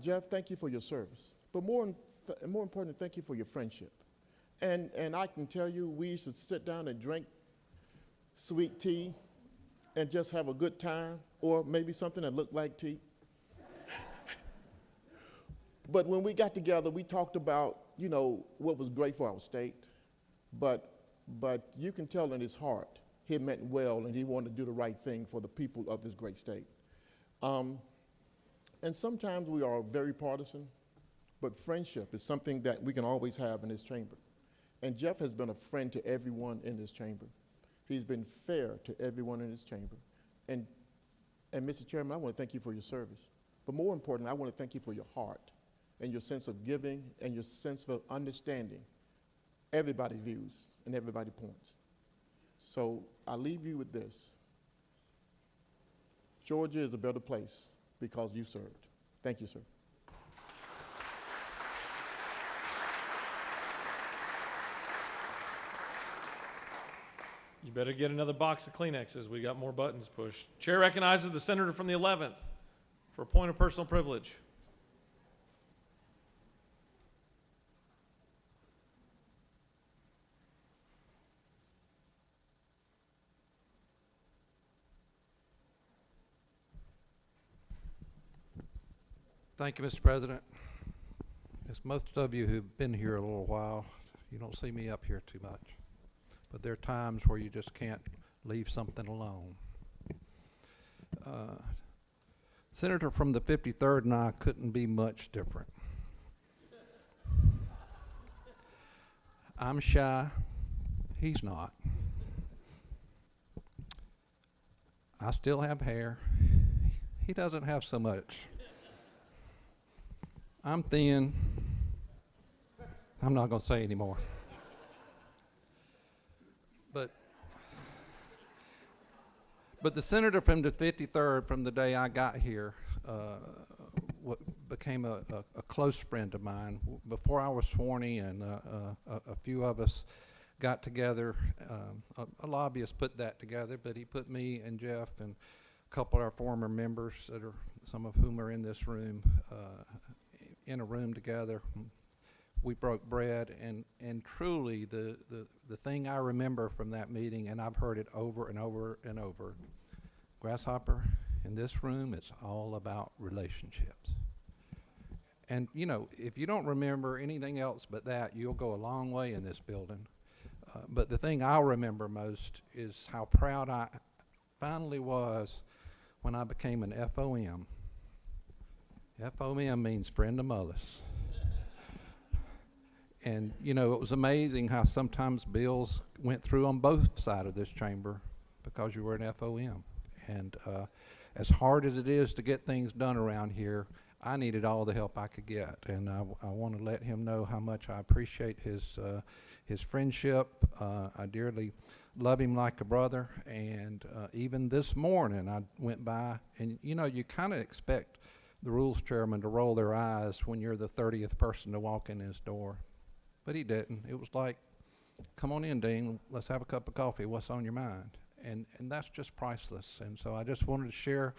Jeff, thank you for your service. But more importantly, thank you for your friendship. And I can tell you, we used to sit down and drink sweet tea and just have a good time, or maybe something that looked like tea. But when we got together, we talked about, you know, what was great for our state. But you can tell in his heart, he meant well, and he wanted to do the right thing for the people of this great state. And sometimes we are very partisan, but friendship is something that we can always have in this chamber. And Jeff has been a friend to everyone in this chamber. He's been fair to everyone in this chamber. And Mr. Chairman, I want to thank you for your service. But more importantly, I want to thank you for your heart and your sense of giving and your sense of understanding everybody's views and everybody's points. So I leave you with this. Georgia is a better place because you served. Thank you, sir. You better get another box of Kleenexes. We got more buttons pushed. Chair recognizes the senator from the 11th for a point of personal privilege. Thank you, Mr. President. As most of you who've been here a little while, you don't see me up here too much. But there are times where you just can't leave something alone. Senator from the 53rd and I couldn't be much different. I'm shy. He's not. I still have hair. He doesn't have so much. I'm thin. I'm not going to say anymore. But the senator from the 53rd, from the day I got here, became a close friend of mine. Before I was sworn in, a few of us got together. A lobbyist put that together, but he put me and Jeff and a couple of our former members, some of whom are in this room, in a room together. We broke bread, and truly the thing I remember from that meeting, and I've heard it over and over and over, Grasshopper, in this room, it's all about relationships. And, you know, if you don't remember anything else but that, you'll go a long way in this building. But the thing I'll remember most is how proud I finally was when I became an FOM. FOM means friend of Mullis. And, you know, it was amazing how sometimes bills went through on both sides of this chamber because you were an FOM. And as hard as it is to get things done around here, I needed all the help I could get. And I want to let him know how much I appreciate his friendship. I dearly love him like a brother. And even this morning, I went by, and, you know, you kind of expect the rules chairman to roll their eyes when you're the 30th person to walk in his door. But he didn't. It was like, come on in, Dean, let's have a cup of coffee. What's on your mind? And that's just priceless. And so I just wanted to share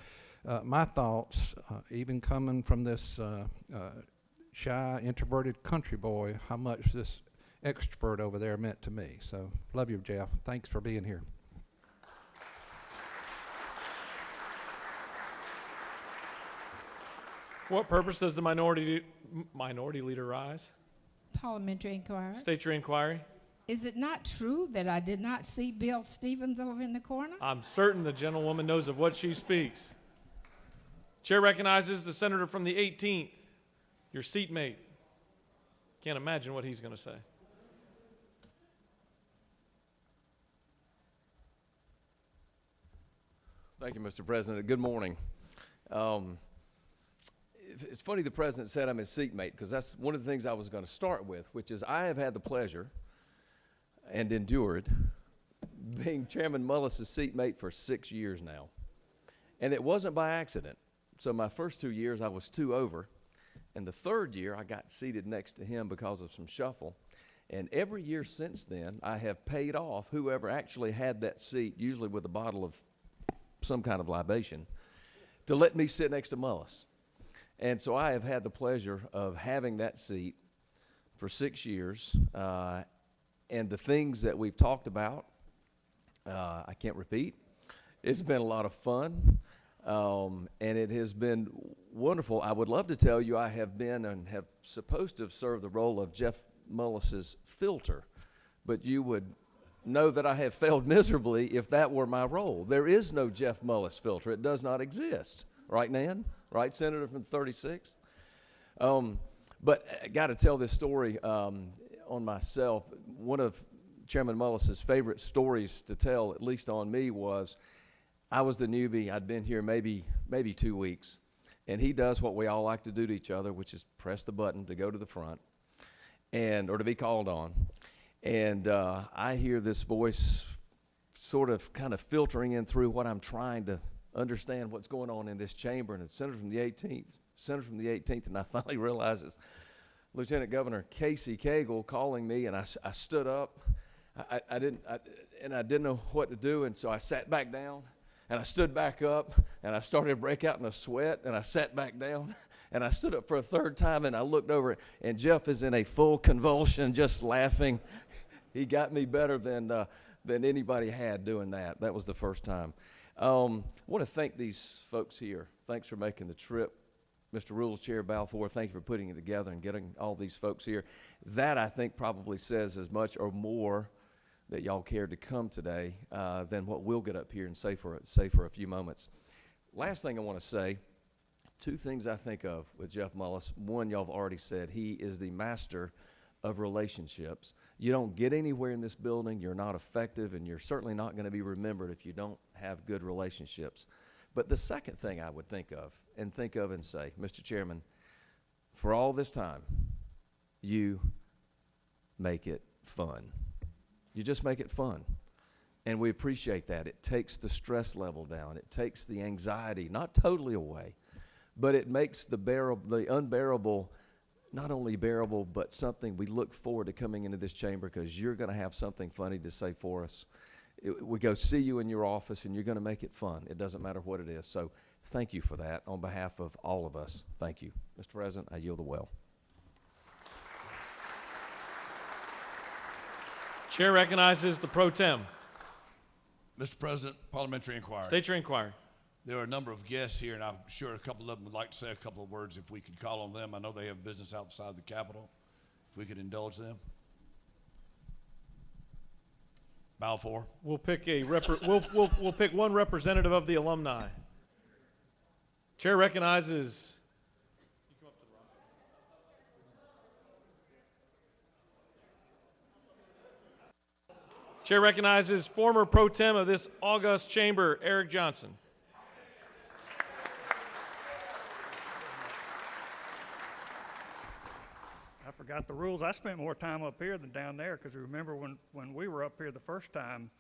my thoughts, even coming from this shy, introverted country boy, how much this extrovert over there meant to me. So love you, Jeff. Thanks for being here. For what purpose does the minority leader rise? Parliamentary inquiry. State your inquiry. Is it not true that I did not see Bill Stevens over in the corner? I'm certain the gentlewoman knows of what she speaks. Chair recognizes the senator from the 18th, your seatmate. Can't imagine what he's going to say. Thank you, Mr. President. Good morning. It's funny the president said I'm his seatmate, because that's one of the things I was going to start with, which is I have had the pleasure and endured being Chairman Mullis' seatmate for 6 years now. And it wasn't by accident. So my first 2 years I was 2 over, and the third year I got seated next to him because of some shuffle. And every year since then I have paid off whoever actually had that seat, usually with a bottle of some kind of libation, to let me sit next to Mullis. And so I have had the pleasure of having that seat for 6 years, and the things that we've talked about, I can't repeat. It's been a lot of fun, and it has been wonderful. I would love to tell you I have been and have supposed to have served the role of Jeff Mullis's filter, but you would know that I have failed miserably if that were my role. There is no Jeff Mullis filter. It does not exist. Right, Nan? Right, Senator from the 36th? But I got to tell this story on myself. One of Chairman Mullis's favorite stories to tell, at least on me, was I was the newbie. I'd been here maybe 2 weeks. And he does what we all like to do to each other, which is press the button to go to the front or to be called on. And I hear this voice sort of kind of filtering in through what I'm trying to understand what's going on in this chamber, and it's Senator from the 18th, and I finally realize it's Lieutenant Governor Casey Cagle calling me, and I stood up. I didn't know what to do, and so I sat back down, and I stood back up, and I started to break out in a sweat, and I sat back down, and I stood up for a third time, and I looked over, and Jeff is in a full convulsion, just laughing. He got me better than anybody had doing that. That was the first time. I want to thank these folks here. Thanks for making the trip. Mr. Rules Chair Balfour, thank you for putting it together and getting all these folks here. That, I think, probably says as much or more that y'all cared to come today than what we'll get up here and say for a few moments. Last thing I want to say, 2 things I think of with Jeff Mullis. One, y'all have already said, he is the master of relationships. You don't get anywhere in this building, you're not effective, and you're certainly not going to be remembered if you don't have good relationships. But the second thing I would think of and say, Mr. Chairman, for all this time, you make it fun. You just make it fun. And we appreciate that. It takes the stress level down. It takes the anxiety, not totally away, but it makes the unbearable not only bearable, but something we look forward to coming into this chamber, because you're going to have something funny to say for us. We go see you in your office, and you're going to make it fun. It doesn't matter what it is. So thank you for that on behalf of all of us. Thank you. Mr. President, I yield the well. Chair recognizes the pro tem. Mr. President, parliamentary inquiry. State your inquiry. There are a number of guests here, and I'm sure a couple of them would like to say a couple of words if we could call on them. I know they have business outside the Capitol. If we could indulge them. Balfour. We'll pick we'll pick one representative of the alumni. Chair recognizes. Chair recognizes former pro tem of this august chamber, Eric Johnson. I forgot the rules. I spent more time up here than down there, because remember when we were up here the first time,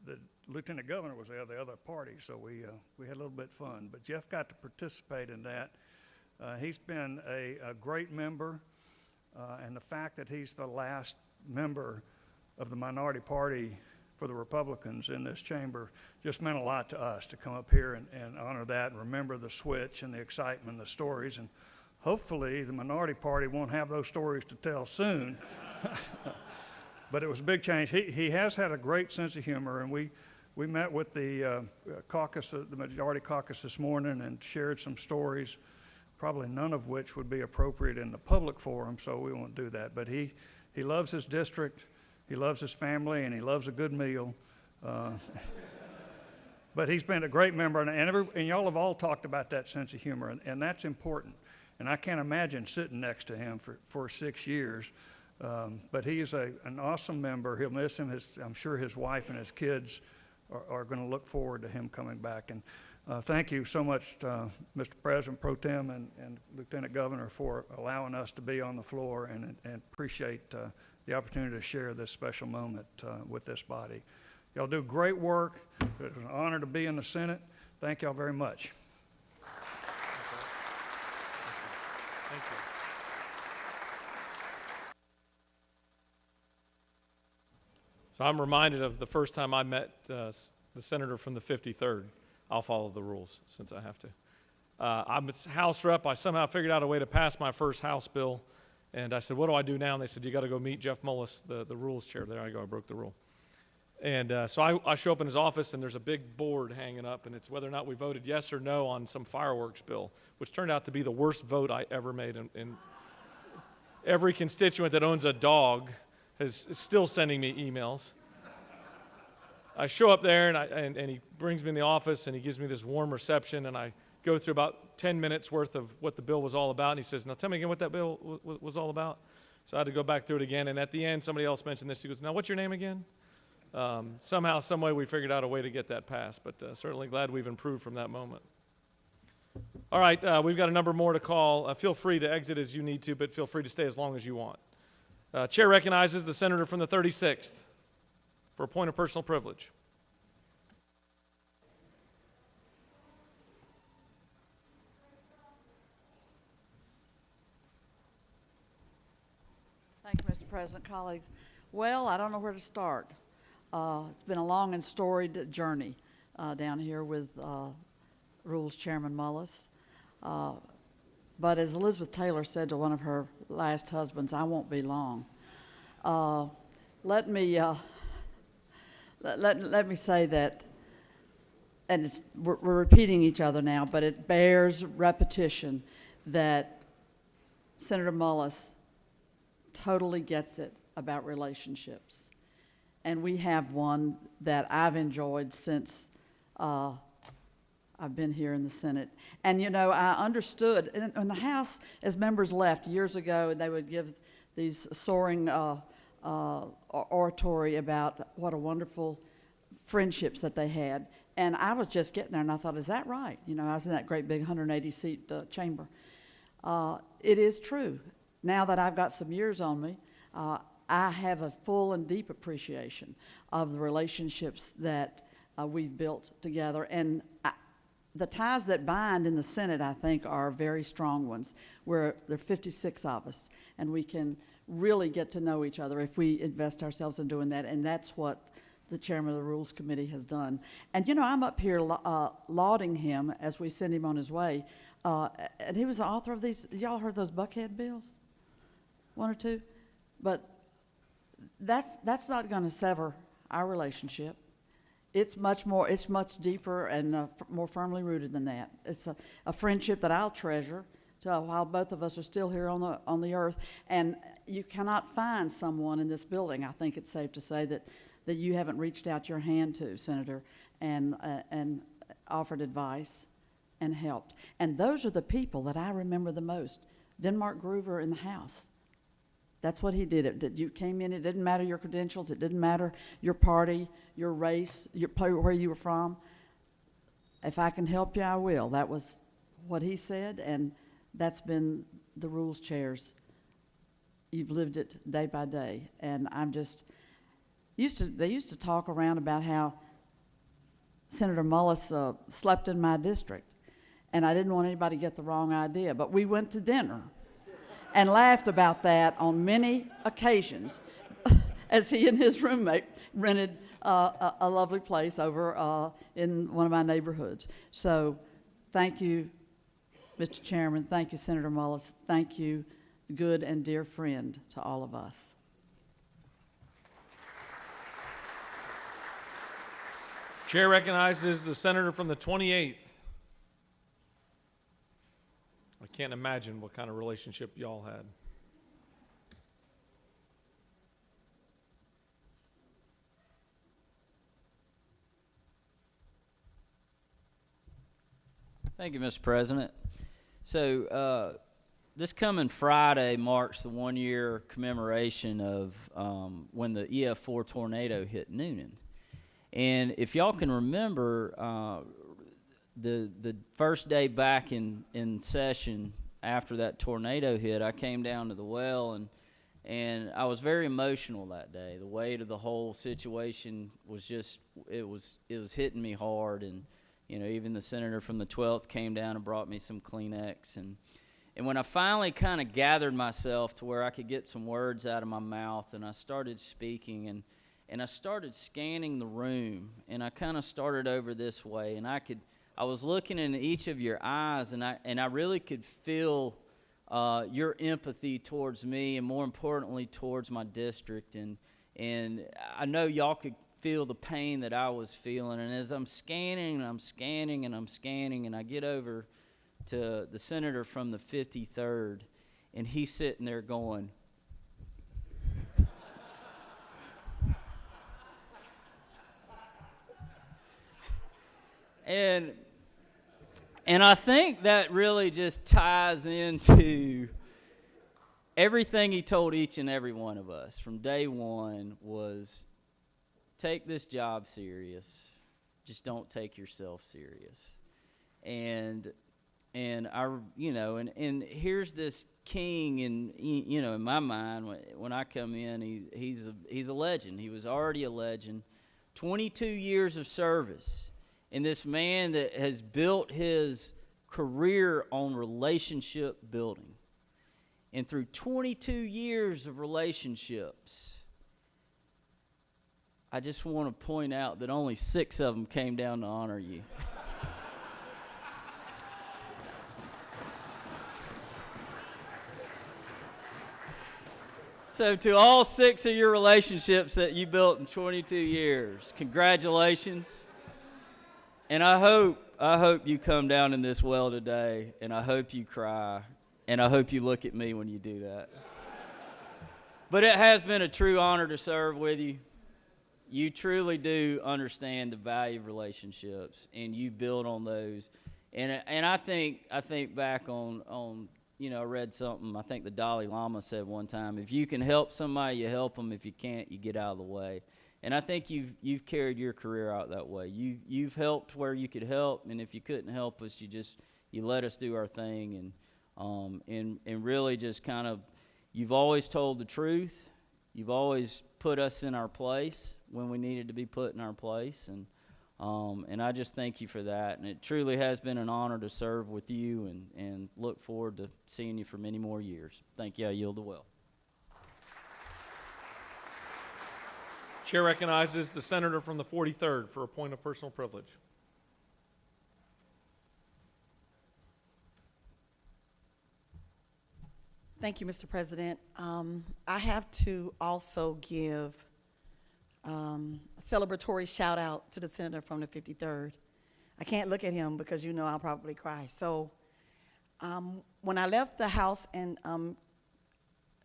the lieutenant governor was there, the other party, so we had a little bit of fun. But Jeff got to participate in that. He's been a great member, and the fact that he's the last member of the minority party for the Republicans in this chamber just meant a lot to us to come up here and honor that and remember the switch and the excitement and the stories. And hopefully the minority party won't have those stories to tell soon. But it was a big change. He has had a great sense of humor, and we met with the caucus, the majority caucus this morning, and shared some stories, probably none of which would be appropriate in the public forum, so we won't do that. But he loves his district, he loves his family, and he loves a good meal. But he's been a great member, and y'all have all talked about that sense of humor, and that's important. And I can't imagine sitting next to him for 6 years. But he is an awesome member. He'll miss him. I'm sure his wife and his kids are going to look forward to him coming back. And thank you so much, Mr. President Pro Tem and Lieutenant Governor, for allowing us to be on the floor, and appreciate the opportunity to share this special moment with this body. Y'all do great work. It was an honor to be in the Senate. Thank y'all very much. Thank you. So I'm reminded of the first time I met the senator from the 53rd. I'll follow the rules since I have to. I'm a House rep. I somehow figured out a way to pass my first House bill. And I said, what do I do now? And they said, you got to go meet Jeff Mullis, the rules chair. There I go. I broke the rule. And so I show up in his office, and there's a big board hanging up, and it's whether or not we voted yes or no on some fireworks bill, which turned out to be the worst vote I ever made. And every constituent that owns a dog is still sending me emails. I show up there, and he brings me in the office, and he gives me this warm reception, and I go through about 10 minutes worth of what the bill was all about. And he says, now tell me again what that bill was all about. So I had to go back through it again. And at the end, somebody else mentioned this. He goes, now what's your name again? Somehow, some way, we figured out a way to get that passed, but certainly glad we've improved from that moment. All right, we've got a number more to call. Feel free to exit as you need to, but feel free to stay as long as you want. Chair recognizes the senator from the 36th for a point of personal privilege. Thank you, Mr. President, colleagues. Well, I don't know where to start. It's been a long and storied journey down here with Rules Chairman Mullis. But as Elizabeth Taylor said to one of her last husbands, I won't be long. Let me say that, and we're repeating each other now, but it bears repetition that Senator Mullis totally gets it about relationships. And we have one that I've enjoyed since I've been here in the Senate. And, you know, I understood in the House, as members left years ago, they would give these soaring oratory about what a wonderful friendships that they had. And I was just getting there, and I thought, is that right? You know, I was in that great big 180-seat chamber. It is true. Now that I've got some years on me, I have a full and deep appreciation of the relationships that we've built together. And the ties that bind in the Senate, I think, are very strong ones, where there are 56 of us, and we can really get to know each other if we invest ourselves in doing that. And that's what the chairman of the Rules Committee has done. And, you know, I'm up here lauding him as we send him on his way. And he was the author of these, y'all heard those Buckhead bills? One or two? But that's not going to sever our relationship. It's much deeper and more firmly rooted than that. It's a friendship that I'll treasure while both of us are still here on the earth. And you cannot find someone in this building, I think it's safe to say, that you haven't reached out your hand to, Senator, and offered advice and helped. And those are the people that I remember the most. Denmark Groover in the House. That's what he did. You came in, it didn't matter your credentials, it didn't matter your party, your race, where you were from. If I can help you, I will. That was what he said, and that's been the rules chairs. You've lived it day by day, and I'm just they used to talk around about how Senator Mullis slept in my district, and I didn't want anybody to get the wrong idea, but we went to dinner and laughed about that on many occasions as he and his roommate rented a lovely place over in one of my neighborhoods. So thank you, Mr. Chairman. Thank you, Senator Mullis. Thank you, good and dear friend to all of us. Chair recognizes the senator from the 28th. I can't imagine what kind of relationship y'all had. Thank you, Mr. President. So this coming Friday marks the one-year commemoration of when the EF4 tornado hit Noonan. And if y'all can remember, the first day back in session after that tornado hit, I came down to the well, and I was very emotional that day. The weight of the whole situation was just, it was hitting me hard. And you know, even the senator from the 12th came down and brought me some Kleenex. And when I finally kind of gathered myself to where I could get some words out of my mouth, and I started speaking, and I started scanning the room, and I kind of started over this way, and I was looking in each of your eyes, and I really could feel your empathy towards me, and more importantly towards my district, and I know y'all could feel the pain that I was feeling. And as I'm scanning and I'm scanning and I'm scanning, and I get over to the senator from the 53rd, and he's sitting there going, and I think that really just ties into everything he told each and every one of us from day one was, take this job serious. Just don't take yourself serious. And I, you know, and here's this king, and you know, in my mind, when I come in, he's a legend. He was already a legend. 22 years of service, and this man that has built his career on relationship building, and through 22 years of relationships, I just want to point out that only 6 of them came down to honor you. So to all 6 of your relationships that you built in 22 years, congratulations. And I hope you come down in this well today, and I hope you cry, and I hope you look at me when you do that. But it has been a true honor to serve with you. You truly do understand the value of relationships, and you build on those. And I think back on you know, I read something, I think the Dalai Lama said one time, if you can help somebody, you help them. If you can't, you get out of the way. And I think you've carried your career out that way. You've helped where you could help, and if you couldn't help us, you let us do our thing, and really just kind of, you've always told the truth. You've always put us in our place when we needed to be put in our place, and I just thank you for that. And it truly has been an honor to serve with you, and look forward to seeing you for many more years. Thank you. I yield the well. Chair recognizes the senator from the 43rd for a point of personal privilege. Thank you, Mr. President. I have to also give celebratory shout out to the senator from the 53rd. I can't look at him because you know I'll probably cry. So when I left the House and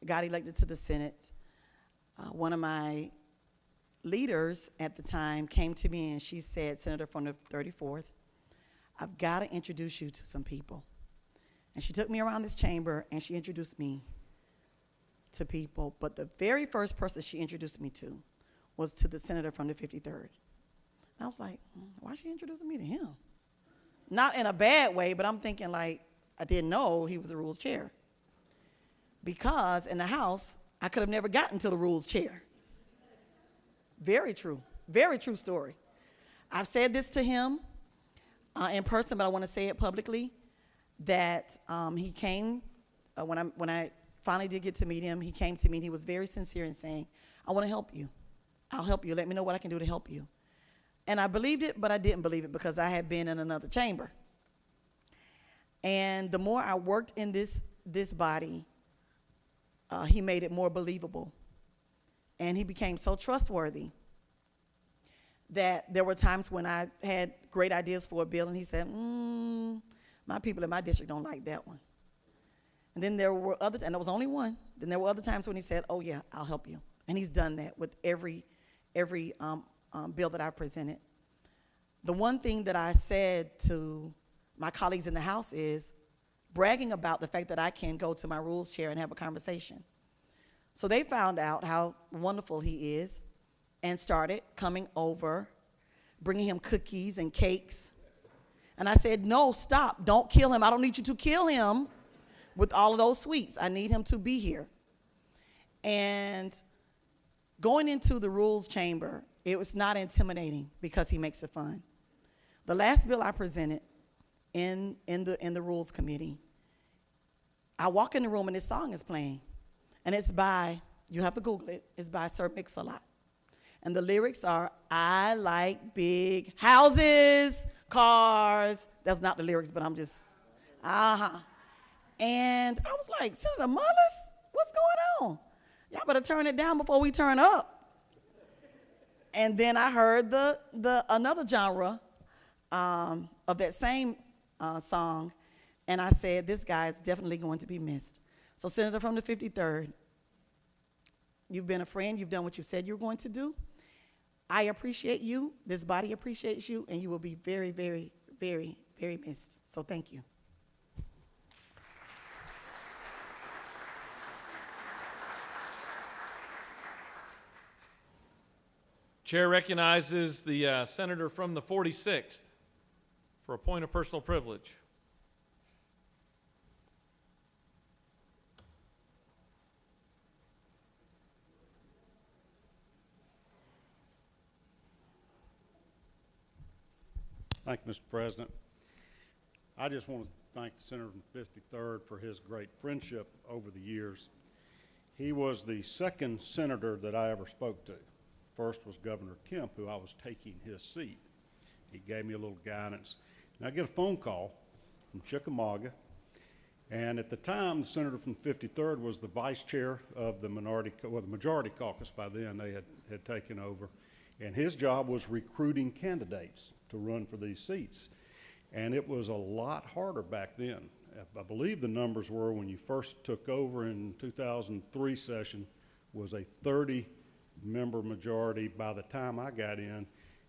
got elected to the Senate, one of my leaders at the time came to me and she said, Senator from the 34th, I've got to introduce you to some people. And she took me around this chamber and she introduced me to people. But the very first person she introduced me to was to the senator from the 53rd. And I was like, why is she introducing me to him? Not in a bad way, but I'm thinking like, I didn't know he was the rules chair. Because in the House, I could have never gotten to the rules chair. Very true story. I've said this to him in person, but I want to say it publicly, that he came, when I finally did get to meet him, he came to me and he was very sincere in saying, I want to help you. I'll help you. Let me know what I can do to help you. And I believed it, but I didn't believe it because I had been in another chamber. And the more I worked in this body, he made it more believable. And he became so trustworthy that there were times when I had great ideas for a bill, and he said, my people in my district don't like that one. And then there were other, and there was only one, then there were other times when he said, oh yeah, I'll help you. And he's done that with every bill that I presented. The one thing that I said to my colleagues in the House is bragging about the fact that I can go to my rules chair and have a conversation. So they found out how wonderful he is and started coming over, bringing him cookies and cakes. And I said, no, stop, don't kill him. I don't need you to kill him with all of those sweets. I need him to be here. And going into the rules chamber, it was not intimidating because he makes it fun. The last bill I presented in the rules committee, I walk in the room and this song is playing. And it's by, you have to Google it, it's by Sir Mix-a-Lot. And the lyrics are, I like big houses, cars. That's not the lyrics, but I'm just, And I was like, Senator Mullis, what's going on? Y'all better turn it down before we turn up. And then I heard another genre of that same song, and I said, this guy is definitely going to be missed. So Senator from the 53rd, you've been a friend, you've done what you said you were going to do. I appreciate you, this body appreciates you, and you will be very, very, very, very missed. So thank you. Chair recognizes the senator from the 46th for a point of personal privilege. Thank you, Mr. President. I just want to thank the senator from the 53rd for his great friendship over the years. He was the second senator that I ever spoke to. First was Governor Kemp, who I was taking his seat. He gave me a little guidance. And I get a phone call from Chickamauga, and at the time, the senator from the 53rd was the vice chair of the majority caucus. By then, they had taken over, and his job was recruiting candidates to run for these seats. And it was a lot harder back then. I believe the numbers were, when you first took over in 2003 session, was a 30-member majority. By the time I got in,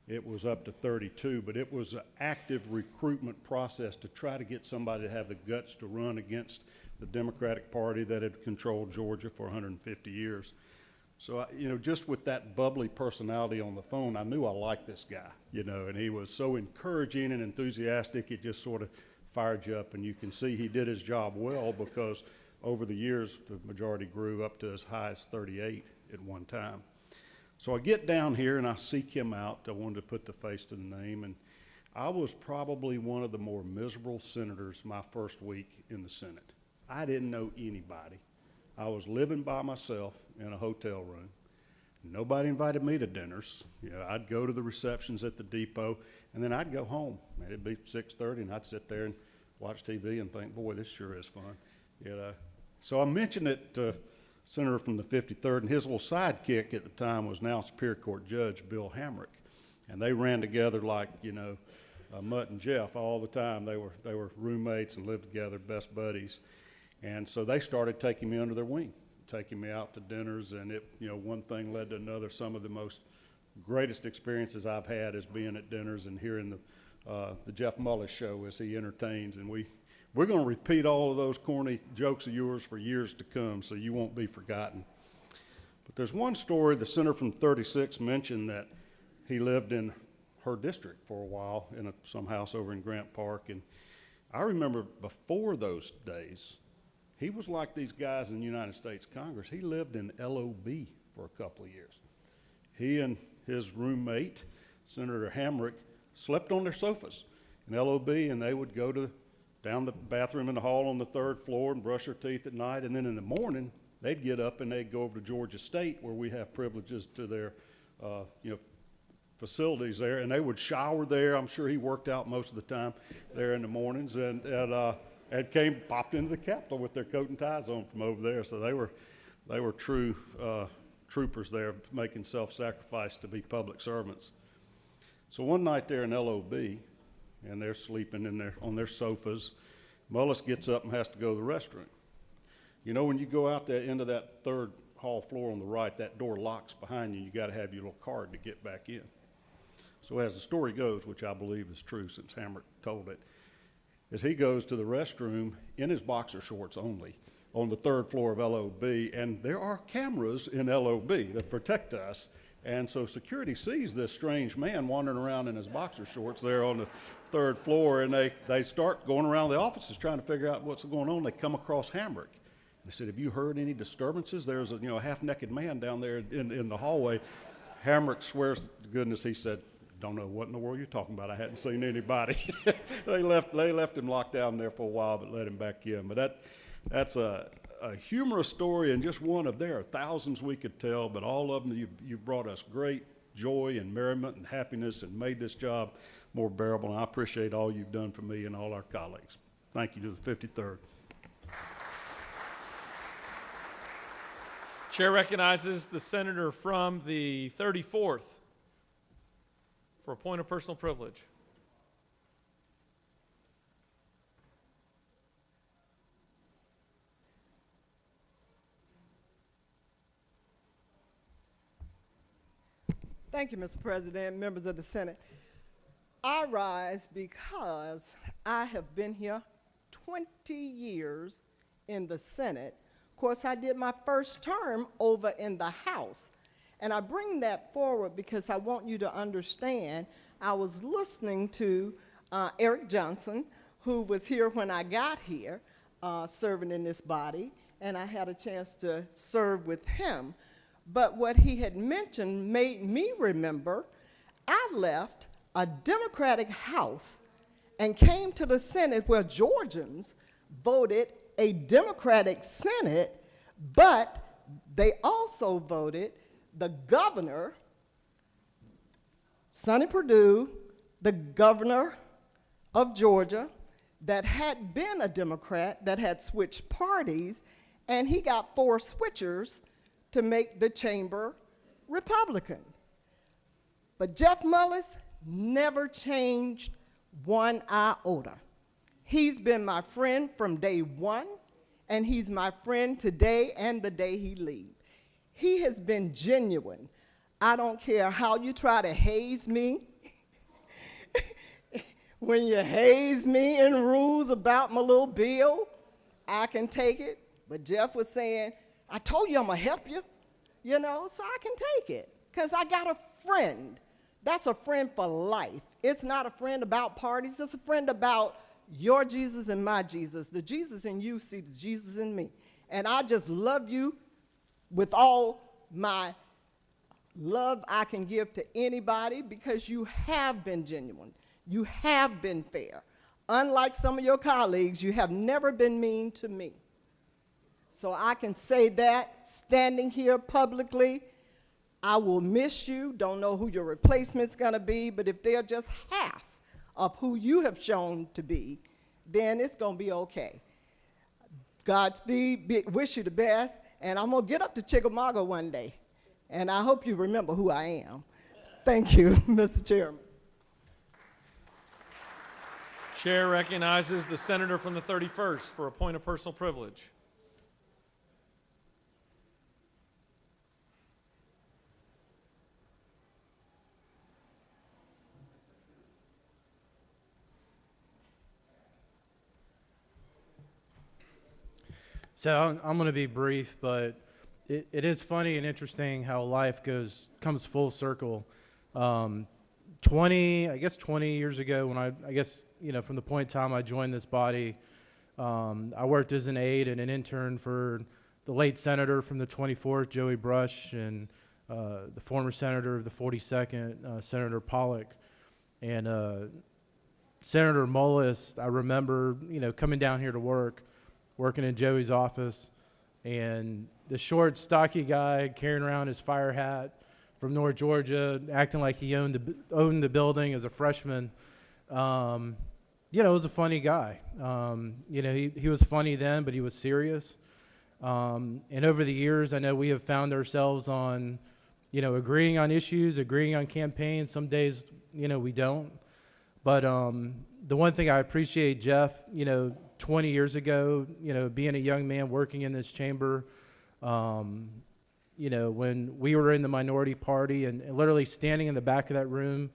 it was up to 32, but it was an active recruitment process to try to get somebody to have the guts to run against the Democratic Party that had controlled Georgia for 150 years. So, just with that bubbly personality on the phone, I knew I liked this guy, and he was so encouraging and enthusiastic, it just sort of fired you up. And you can see he did his job well, because over the years, the majority grew up to as high as 38 at one time. So I get down here and I seek him out. I wanted to put the face to the name. And I was probably one of the more miserable senators my first week in the Senate. I didn't know anybody. I was living by myself in a hotel room. Nobody invited me to dinners. I'd go to the receptions at the depot, and then I'd go home. It'd be 6:30, and I'd sit there and watch TV and think, boy, this sure is fun. So I mentioned it to senator from the 53rd, and his little sidekick at the time was now Superior Court Judge Bill Hamrick. And they ran together like, Mutt and Jeff all the time. They were roommates and lived together, best buddies. And so they started taking me under their wing, taking me out to dinners, and one thing led to another. Some of the greatest experiences I've had is being at dinners and hearing the Jeff Mullis show as he entertains. And we're going to repeat all of those corny jokes of yours for years to come, so you won't be forgotten. But there's one story the senator from 36 mentioned, that he lived in her district for a while in some house over in Grant Park. And I remember before those days, he was like these guys in the United States Congress. He lived in LOB for a couple of years. He and his roommate, Senator Hamrick, slept on their sofas in LOB, and they would go down the bathroom in the hall on the 3rd floor and brush their teeth at night. And then in the morning, they'd get up and they'd go over to Georgia State, where we have privileges to their facilities there, and they would shower there. I'm sure he worked out most of the time there in the mornings, and popped into the Capitol with their coat and ties on from over there. So they were true troopers there, making self-sacrifice to be public servants. So one night there in LOB, and they're sleeping on their sofas, Mullis gets up and has to go to the restroom. When you go out there into that 3rd hall floor on the right, that door locks behind you. You got to have your little card to get back in. So as the story goes, which I believe is true since Hamrick told it, as he goes to the restroom in his boxer shorts only on the 3rd floor of LOB, and there are cameras in LOB that protect us, and so security sees this strange man wandering around in his boxer shorts there on the 3rd floor, and they start going around the offices trying to figure out what's going on. They come across Hamrick. They said, "Have you heard any disturbances? There's a half-naked man down there in the hallway." Hamrick swears to goodness he said, "Don't know what in the world you're talking about. I hadn't seen anybody." They left him locked down there for a while, but let him back in. But that's a humorous story, and just one of, there are thousands we could tell, but all of them, you've brought us great joy and merriment and happiness and made this job more bearable. And I appreciate all you've done for me and all our colleagues. Thank you to the 53rd. Chair recognizes the senator from the 34th for a point of personal privilege. Thank you, Mr. President, members of the Senate. I rise because I have been here 20 years in the Senate. Of course, I did my first term over in the House. And I bring that forward because I want you to understand, I was listening to Eric Johnson, who was here when I got here, serving in this body, and I had a chance to serve with him. But what he had mentioned made me remember I left a Democratic House and came to the Senate where Georgians voted a Democratic Senate, but they also voted the governor, Sonny Perdue, the governor of Georgia, that had been a Democrat, that had switched parties, and he got 4 switchers to make the chamber Republican. But Jeff Mullis never changed one iota. He's been my friend from day one, and he's my friend today and the day he leaves. He has been genuine. I don't care how you try to haze me. When you haze me in rules about my little bill, I can take it. But Jeff was saying, "I told you I'm gonna help you," so I can take it, because I got a friend. That's a friend for life. It's not a friend about parties. It's a friend about your Jesus and my Jesus. The Jesus in you sees the Jesus in me. And I just love you with all my love I can give to anybody, because you have been genuine. You have been fair. Unlike some of your colleagues, you have never been mean to me. So I can say that standing here publicly. I will miss you. Don't know who your replacement's going to be, but if they're just half of who you have shown to be, then it's going to be okay. Godspeed, wish you the best, and I'm going to get up to Chickamauga one day. And I hope you remember who I am. Thank you, Mr. Chairman. Chair recognizes the senator from the 31st for a point of personal privilege. So I'm going to be brief, but it is funny and interesting how life comes full circle. 20 years ago, when I guess, from the point in time I joined this body, I worked as an aide and an intern for the late senator from the 24th, Joey Brush, and the former senator of the 42nd, Senator Pollock. And Senator Mullis, I remember, coming down here to working in Joey's office, and the short, stocky guy carrying around his fire hat from North Georgia, acting like he owned the building as a freshman. It was a funny guy. He was funny then, but he was serious. And over the years, I know we have found ourselves on, agreeing on issues, agreeing on campaigns. Some days, we don't. But the one thing I appreciate, Jeff, 20 years ago, being a young man working in this chamber, when we were in the minority party and literally standing in the back of that room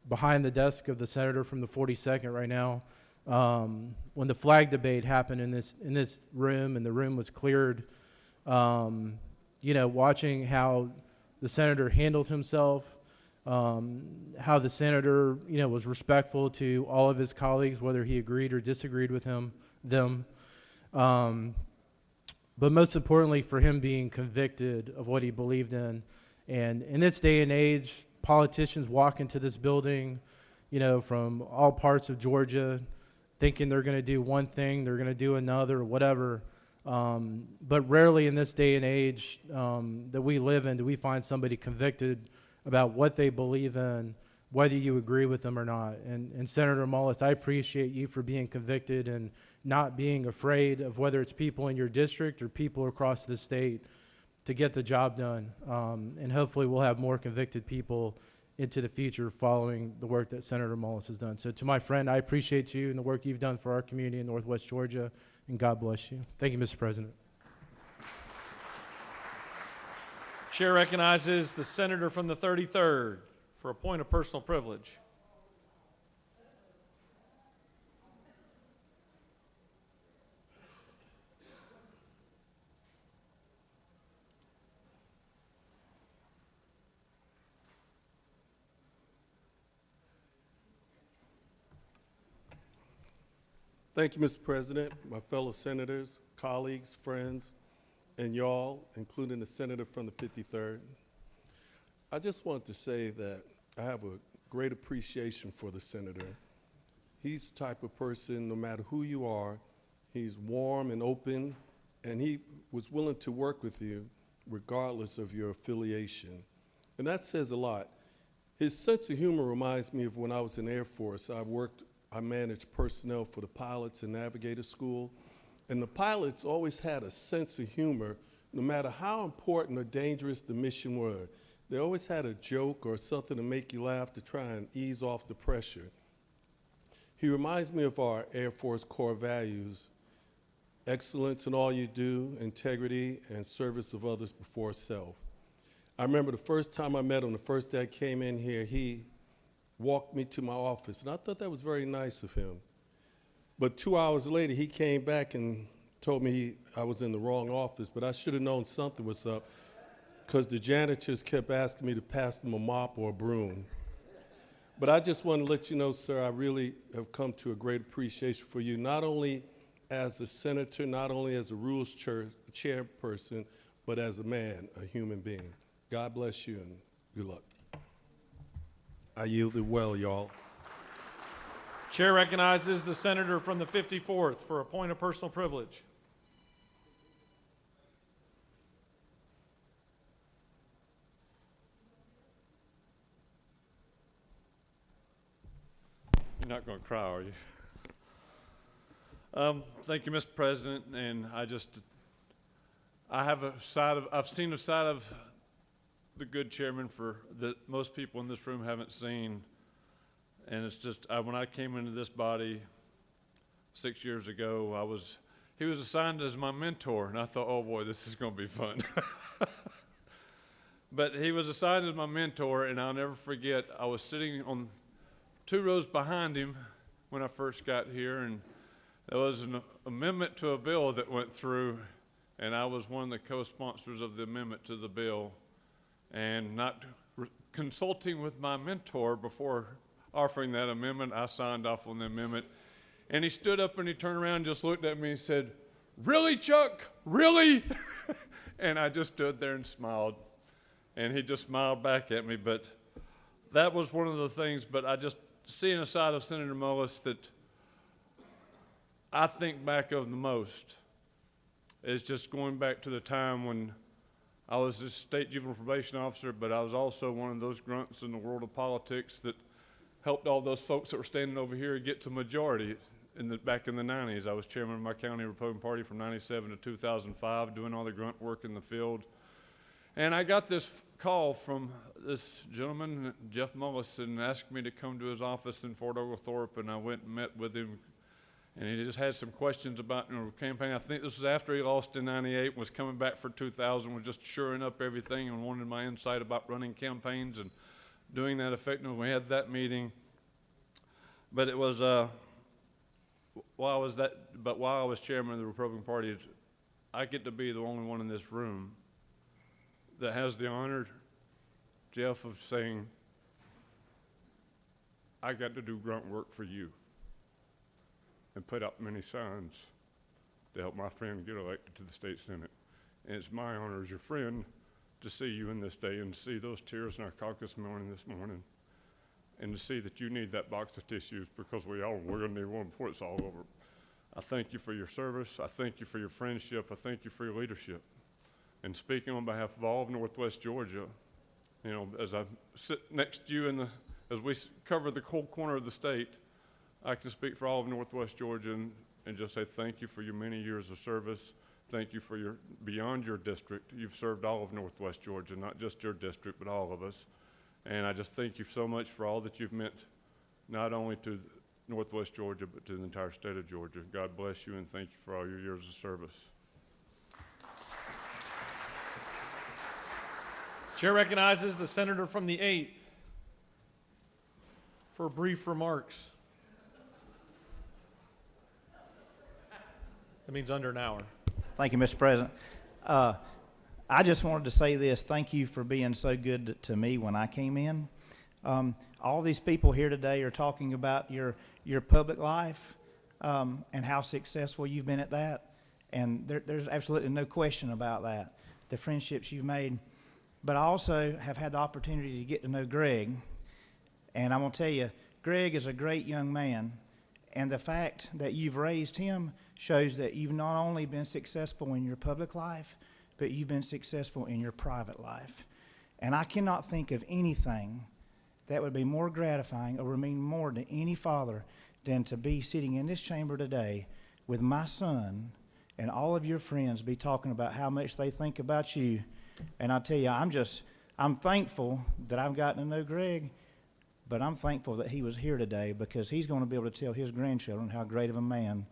behind the desk of the senator from the 42nd right now, when the flag debate happened in this room and the room was cleared, watching how the senator handled himself, how the senator, was respectful to all of his colleagues, whether he agreed or disagreed with them. But most importantly, for him being convicted of what he believed in. And in this day and age, politicians walk into this building, from all parts of Georgia, thinking they're going to do one thing, they're going to do another, or whatever. But rarely in this day and age that we live in do we find somebody convicted about what they believe in, whether you agree with them or not. And Senator Mullis, I appreciate you for being convicted and not being afraid of whether it's people in your district or people across the state to get the job done. And hopefully we'll have more convicted people into the future following the work that Senator Mullis has done. So to my friend, I appreciate you and the work you've done for our community in Northwest Georgia, and God bless you. Thank you, Mr. President. Chair recognizes the senator from the 33rd for a point of personal privilege. Thank you, Mr. President, my fellow senators, colleagues, friends, and y'all, including the senator from the 53rd. I just want to say that I have a great appreciation for the senator. He's the type of person, no matter who you are, he's warm and open, and he was willing to work with you regardless of your affiliation. And that says a lot. His sense of humor reminds me of when I was in the Air Force. I managed personnel for the pilots and navigator school, and the pilots always had a sense of humor no matter how important or dangerous the mission were. They always had a joke or something to make you laugh to try and ease off the pressure. He reminds me of our Air Force core values: excellence in all you do, integrity, and service of others before self. I remember the first time I met him, the first day I came in here, he walked me to my office, and I thought that was very nice of him. But 2 hours later, he came back and told me I was in the wrong office, but I should have known something was up because the janitors kept asking me to pass them a mop or a broom. But I just want to let you know, sir, I really have come to a great appreciation for you, not only as a senator, not only as a rules chairperson, but as a man, a human being. God bless you and good luck. I yielded well, y'all. Chair recognizes the senator from the 54th for a point of personal privilege. You're not going to cry, are you? Thank you, Mr. President, and I've seen a side of the good chairman that most people in this room haven't seen. And it's just, when I came into this body 6 years ago, he was assigned as my mentor, and I thought, oh boy, this is going to be fun. But he was assigned as my mentor, and I'll never forget, I was sitting on 2 rows behind him when I first got here, and there was an amendment to a bill that went through, and I was one of the co-sponsors of the amendment to the bill. And not consulting with my mentor before offering that amendment, I signed off on the amendment. And he stood up and he turned around and just looked at me and said, "Really, Chuck? Really?" And I just stood there and smiled. And he just smiled back at me. But that was one of the things. But I just, seeing a side of Senator Mullis that I think back of the most is just going back to the time when I was a state juvenile probation officer, but I was also one of those grunts in the world of politics that helped all those folks that were standing over here get to majority back in the 90s. I was chairman of my county Republican Party from 97 to 2005, doing all the grunt work in the field. And I got this call from this gentleman, Jeff Mullis, and asked me to come to his office in Fort Oglethorpe, and I went and met with him. And he just had some questions about campaign. I think this was after he lost in 98, was coming back for 2000, was just shoring up everything and wanted my insight about running campaigns and doing that effectively. We had that meeting. But it was, while I was chairman of the Republican Party, I get to be the only one in this room that has the honor, Jeff, of saying, I got to do grunt work for you and put up many signs to help my friend get elected to the state senate. And it's my honor as your friend to see you in this day and to see those tears in our caucus morning this morning and to see that you need that box of tissues because we're gonna need one before it's all over. I thank you for your service. I thank you for your friendship. I thank you for your leadership. And speaking on behalf of all of Northwest Georgia, you know, as I sit next to you as we cover the whole corner of the state, I can speak for all of Northwest Georgia and just say thank you for your many years of service. Thank you for beyond your district. You've served all of Northwest Georgia, not just your district, but all of us. And I just thank you so much for all that you've meant, not only to Northwest Georgia, but to the entire state of Georgia. God bless you and thank you for all your years of service. Chair recognizes the senator from the 8th for brief remarks. That means under an hour. Thank you, Mr. President. I just wanted to say this. Thank you for being so good to me when I came in. All these people here today are talking about your public life and how successful you've been at that. And there's absolutely no question about that, the friendships you've made. But I also have had the opportunity to get to know Greg. And I'm going to tell you, Greg is a great young man. And the fact that you've raised him shows that you've not only been successful in your public life, but you've been successful in your private life. And I cannot think of anything that would be more gratifying or would mean more to any father than to be sitting in this chamber today with my son and all of your friends be talking about how much they think about you. And I tell you, I'm thankful that I've gotten to know Greg, but I'm thankful that he was here today because he's going to be able to tell his grandchildren how great of a man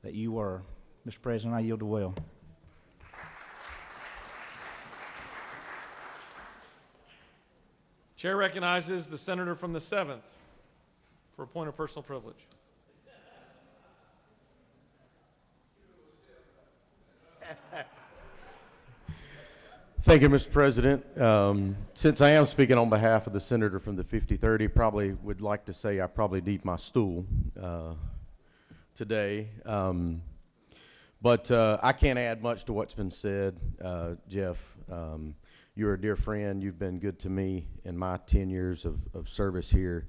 that you were. Mr. President, I yield the will. Chair recognizes the senator from the 7th for a point of personal privilege. Thank you, Mr. President. Since I am speaking on behalf of the senator from the 5030, probably would like to say I probably need my stool today. But I can't add much to what's been said. Jeff, you're a dear friend. You've been good to me in my 10 years of service here.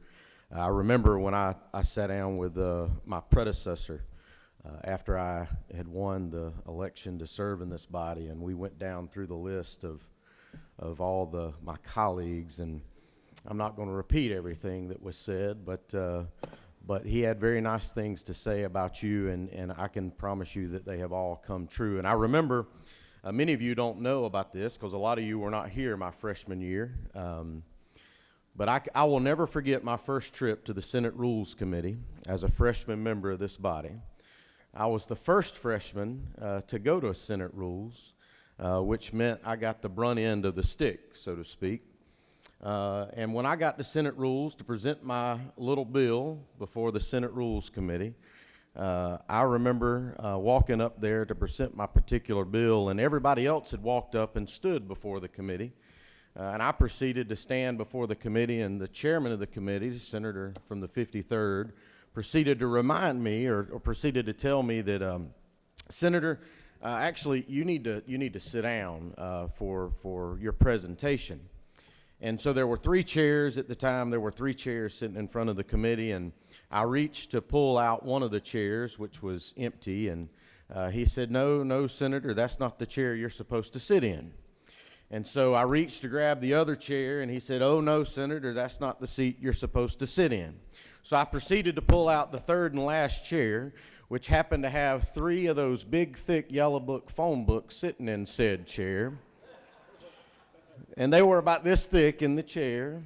I remember when I sat down with my predecessor after I had won the election to serve in this body, and we went down through the list of all my colleagues, and I'm not going to repeat everything that was said, but he had very nice things to say about you, and I can promise you that they have all come true. And I remember Many of you don't know about this because a lot of you were not here my freshman year. But I will never forget my first trip to the Senate Rules Committee as a freshman member of this body. I was the first freshman to go to Senate Rules, which meant I got the brunt end of the stick, so to speak. And when I got to Senate Rules to present my little bill before the Senate Rules Committee, I remember walking up there to present my particular bill, and everybody else had walked up and stood before the committee. And I proceeded to stand before the committee, and the chairman of the committee, the senator from the 53rd, proceeded to remind me, or proceeded to tell me that, Senator, actually, you need to sit down for your presentation. And so there were 3 chairs at the time. There were 3 chairs sitting in front of the committee, and I reached to pull out one of the chairs, which was empty, and he said, no, Senator, that's not the chair you're supposed to sit in. And so I reached to grab the other chair, and he said, oh, no, Senator, that's not the seat you're supposed to sit in. So I proceeded to pull out the third and last chair, which happened to have 3 of those big, thick yellow book phone books sitting in said chair. And they were about this thick in the chair.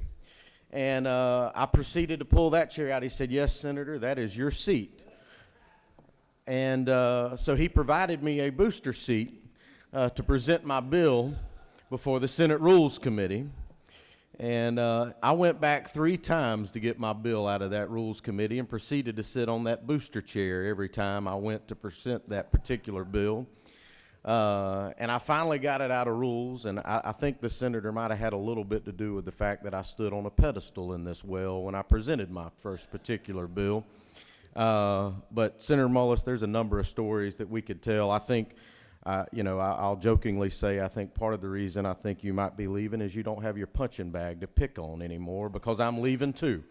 And I proceeded to pull that chair out. He said, yes, Senator, that is your seat. And so he provided me a booster seat to present my bill before the Senate Rules Committee. And I went back 3 times to get my bill out of that Rules Committee and proceeded to sit on that booster chair every time I went to present that particular bill. And I finally got it out of Rules, and I think the senator might have had a little bit to do with the fact that I stood on a pedestal in this well when I presented my first particular bill. But Senator Mullis, there's a number of stories that we could tell. I think, I'll jokingly say I think part of the reason I think you might be leaving is you don't have your punching bag to pick on anymore, because I'm leaving too.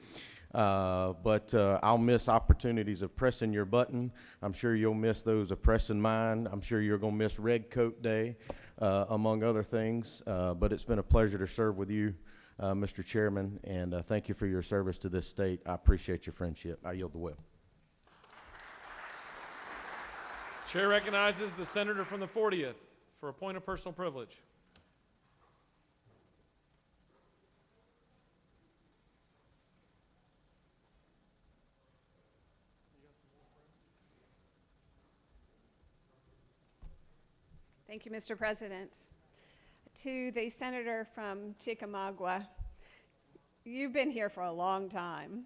But I'll miss opportunities of pressing your button. I'm sure you'll miss those of pressing mine. I'm sure you're going to miss Red Coat Day, among other things. But it's been a pleasure to serve with you, Mr. Chairman, and thank you for your service to this state. I appreciate your friendship. I yield the will. Chair recognizes the senator from the 40th for a point of personal privilege. Thank you, Mr. President. To the senator from Chickamauga, you've been here for a long time.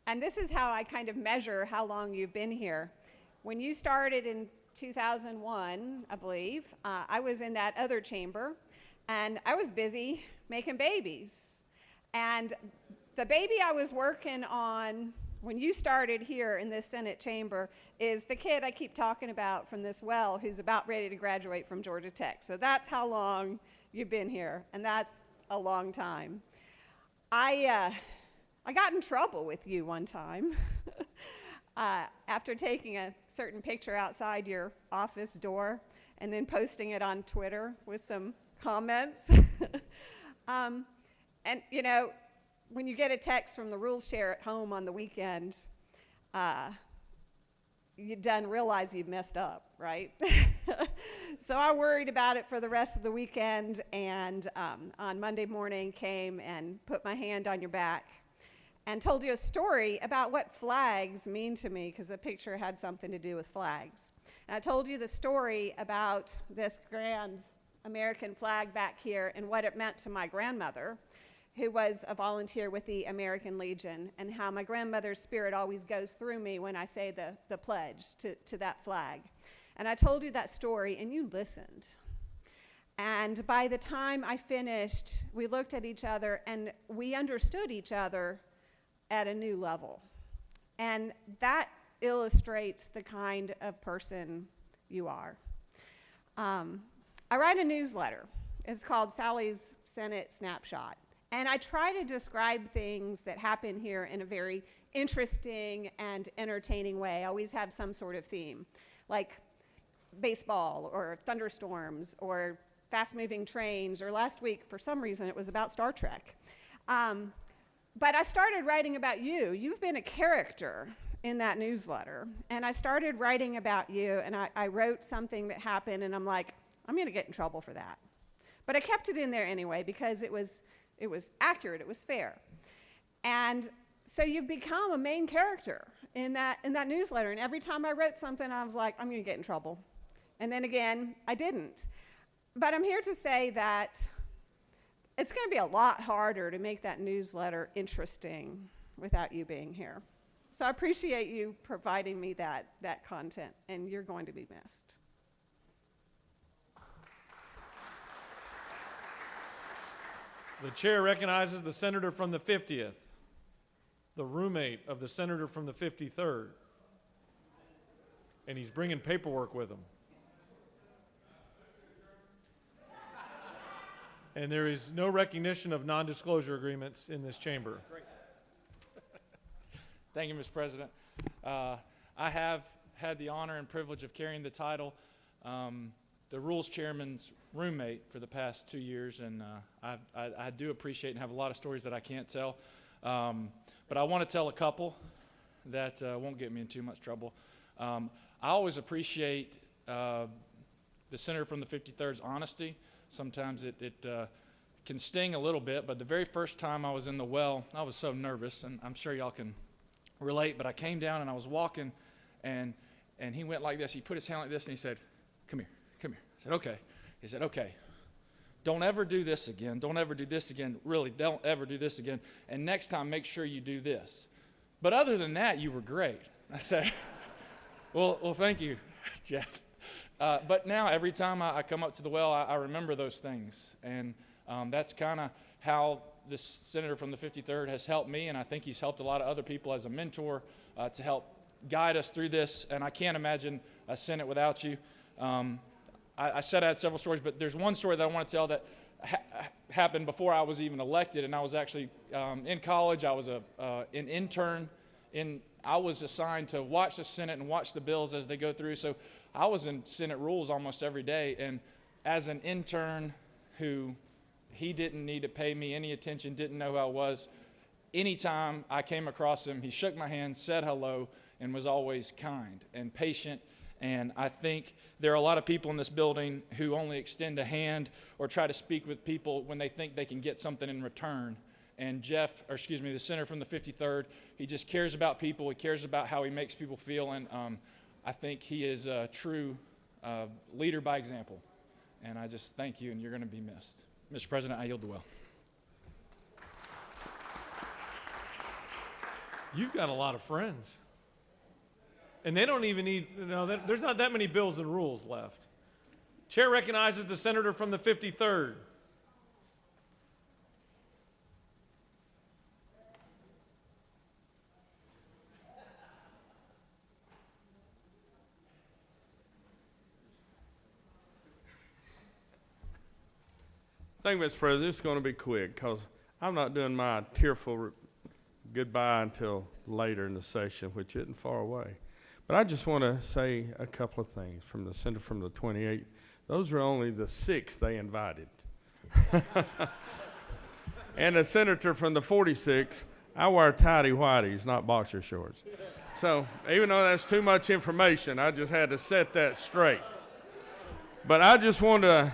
And this is how I kind of measure how long you've been here. When you started in 2001, I believe, I was in that other chamber, and I was busy making babies. And the baby I was working on when you started here in this Senate chamber is the kid I keep talking about from this well who's about ready to graduate from Georgia Tech. So that's how long you've been here, and that's a long time. I got in trouble with you one time after taking a certain picture outside your office door and then posting it on Twitter with some comments. And, when you get a text from the rules chair at home on the weekend, you done realize you've messed up, right? So I worried about it for the rest of the weekend, and on Monday morning came and put my hand on your back and told you a story about what flags mean to me, because the picture had something to do with flags. And I told you the story about this grand American flag back here and what it meant to my grandmother, who was a volunteer with the American Legion, and how my grandmother's spirit always goes through me when I say the pledge to that flag. And I told you that story, and you listened. And by the time I finished, we looked at each other, and we understood each other at a new level. And that illustrates the kind of person you are. I write a newsletter. It's called Sally's Senate Snapshot. And I try to describe things that happen here in a very interesting and entertaining way. I always have some sort of theme, like baseball or thunderstorms or fast-moving trains, or last week, for some reason, it was about Star Trek. But I started writing about you. You've been a character in that newsletter. And I started writing about you, and I wrote something that happened, and I'm like, I'm going to get in trouble for that. But I kept it in there anyway because it was accurate, it was fair. And so you've become a main character in that newsletter. And every time I wrote something, I was like, I'm going to get in trouble. And then again, I didn't. But I'm here to say that it's going to be a lot harder to make that newsletter interesting without you being here. So I appreciate you providing me that content, and you're going to be missed. The chair recognizes the senator from the 50th, the roommate of the senator from the 53rd. And he's bringing paperwork with him. And there is no recognition of non-disclosure agreements in this chamber. Thank you, Mr. President. I have had the honor and privilege of carrying the title, the Rules Chairman's roommate, for the past 2 years, and I do appreciate and have a lot of stories that I can't tell. But I want to tell a couple that won't get me in too much trouble. I always appreciate the senator from the 53rd's honesty. Sometimes it can sting a little bit, but the very first time I was in the well, I was so nervous, and I'm sure y'all can relate, but I came down and I was walking, and he went like this. He put his hand like this, and he said, come here. I said, okay. He said, okay. Don't ever do this again. Don't ever do this again. Really, don't ever do this again. And next time, make sure you do this. But other than that, you were great. I said, well, thank you, Jeff. But now, every time I come up to the well, I remember those things. And that's kind of how this senator from the 53rd has helped me, and I think he's helped a lot of other people as a mentor to help guide us through this. And I can't imagine a Senate without you. I said I had several stories, but there's one story that I want to tell that happened before I was even elected, and I was actually in college. I was an intern. I was assigned to watch the Senate and watch the bills as they go through, so I was in Senate Rules almost every day, and as an intern who he didn't need to pay me any attention, didn't know who I was, anytime I came across him, he shook my hand, said hello, and was always kind and patient. And I think there are a lot of people in this building who only extend a hand or try to speak with people when they think they can get something in return. And the senator from the 53rd, he just cares about people. He cares about how he makes people feel. And I think he is a true leader by example. And I just thank you, and you're going to be missed. Mr. President, I yield the well. You've got a lot of friends. And they don't even need, there's not that many bills and rules left. Chair recognizes the senator from the 53rd. Thank you, Mr. President. It's going to be quick because I'm not doing my tearful goodbye until later in the session, which isn't far away. But I just want to say a couple of things from the senator from the 28th. Those are only the 6 they invited. And the senator from the 46, I wear tidy whities, not boxer shorts. So even though that's too much information, I just had to set that straight. But I just want to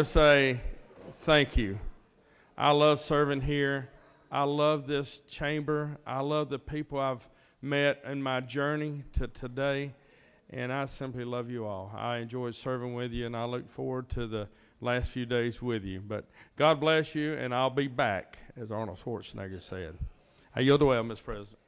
say thank you. I love serving here. I love this chamber. I love the people I've met in my journey to today, and I simply love you all. I enjoyed serving with you, and I look forward to the last few days with you. But God bless you, and I'll be back, as Arnold Schwarzenegger said. I yield the well, Mr. President.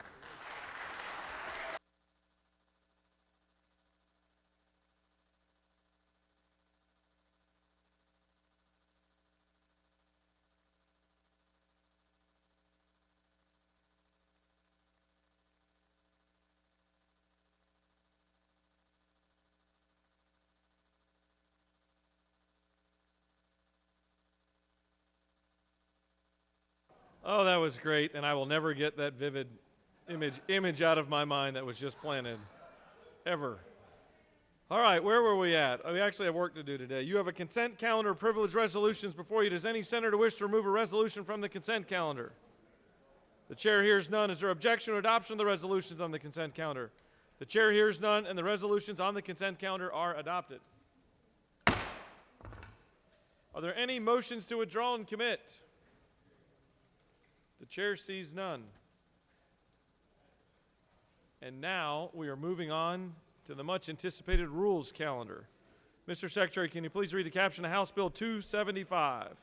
Oh, that was great, and I will never get that vivid image out of my mind that was just planted, ever. All right, where were we at? We actually have work to do today. You have a consent calendar of privileged resolutions before you. Does any senator wish to remove a resolution from the consent calendar? The chair hears none. Is there objection or adoption of the resolutions on the consent calendar? The chair hears none, and the resolutions on the consent calendar are adopted. Are there any motions to withdraw and commit? The chair sees none. And now we are moving on to the much anticipated rules calendar. Mr. Secretary, can you please read the caption of House Bill 275?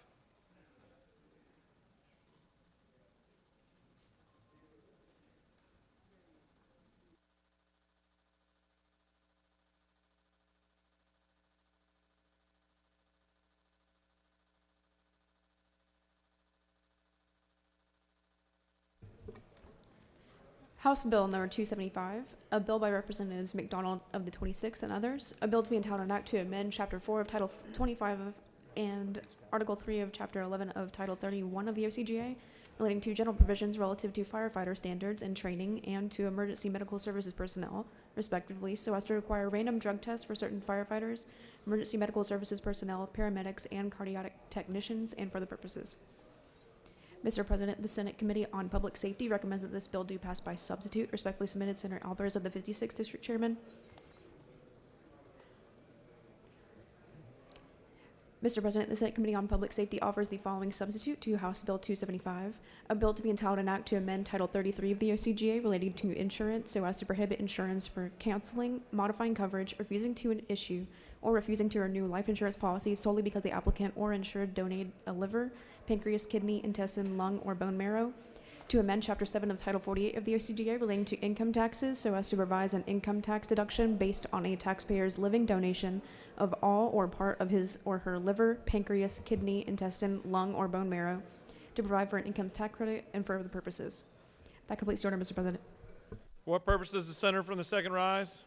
House Bill number 275, a bill by Representatives McDonald of the 26th and others, a bill to be entitled an act to amend Chapter 4 of Title 25 of and Article 3 of Chapter 11 of Title 31 of the OCGA, relating to general provisions relative to firefighter standards and training and to emergency medical services personnel, respectively, so as to require random drug tests for certain firefighters, emergency medical services personnel, paramedics, and cardiac technicians, and for the purposes. Mr. President, the Senate Committee on Public Safety recommends that this bill do pass by substitute. Respectfully submitted, Senator Albers of the 56th District Chairman. Mr. President, the Senate Committee on Public Safety offers the following substitute to House Bill 275, a bill to be entitled an act to amend Title 33 of the OCGA relating to insurance so as to prohibit insurance for canceling, modifying coverage, refusing to issue, or refusing to renew life insurance policies solely because the applicant or insured donated a liver, pancreas, kidney, intestine, lung, or bone marrow, to amend Chapter 7 of Title 48 of the OCGA relating to income taxes so as to revise an income tax deduction based on a taxpayer's living donation of all or part of his or her liver, pancreas, kidney, intestine, lung, or bone marrow, to provide for an income tax credit and for other purposes. That completes the order, Mr. President. For what purpose does the senator from the second rise?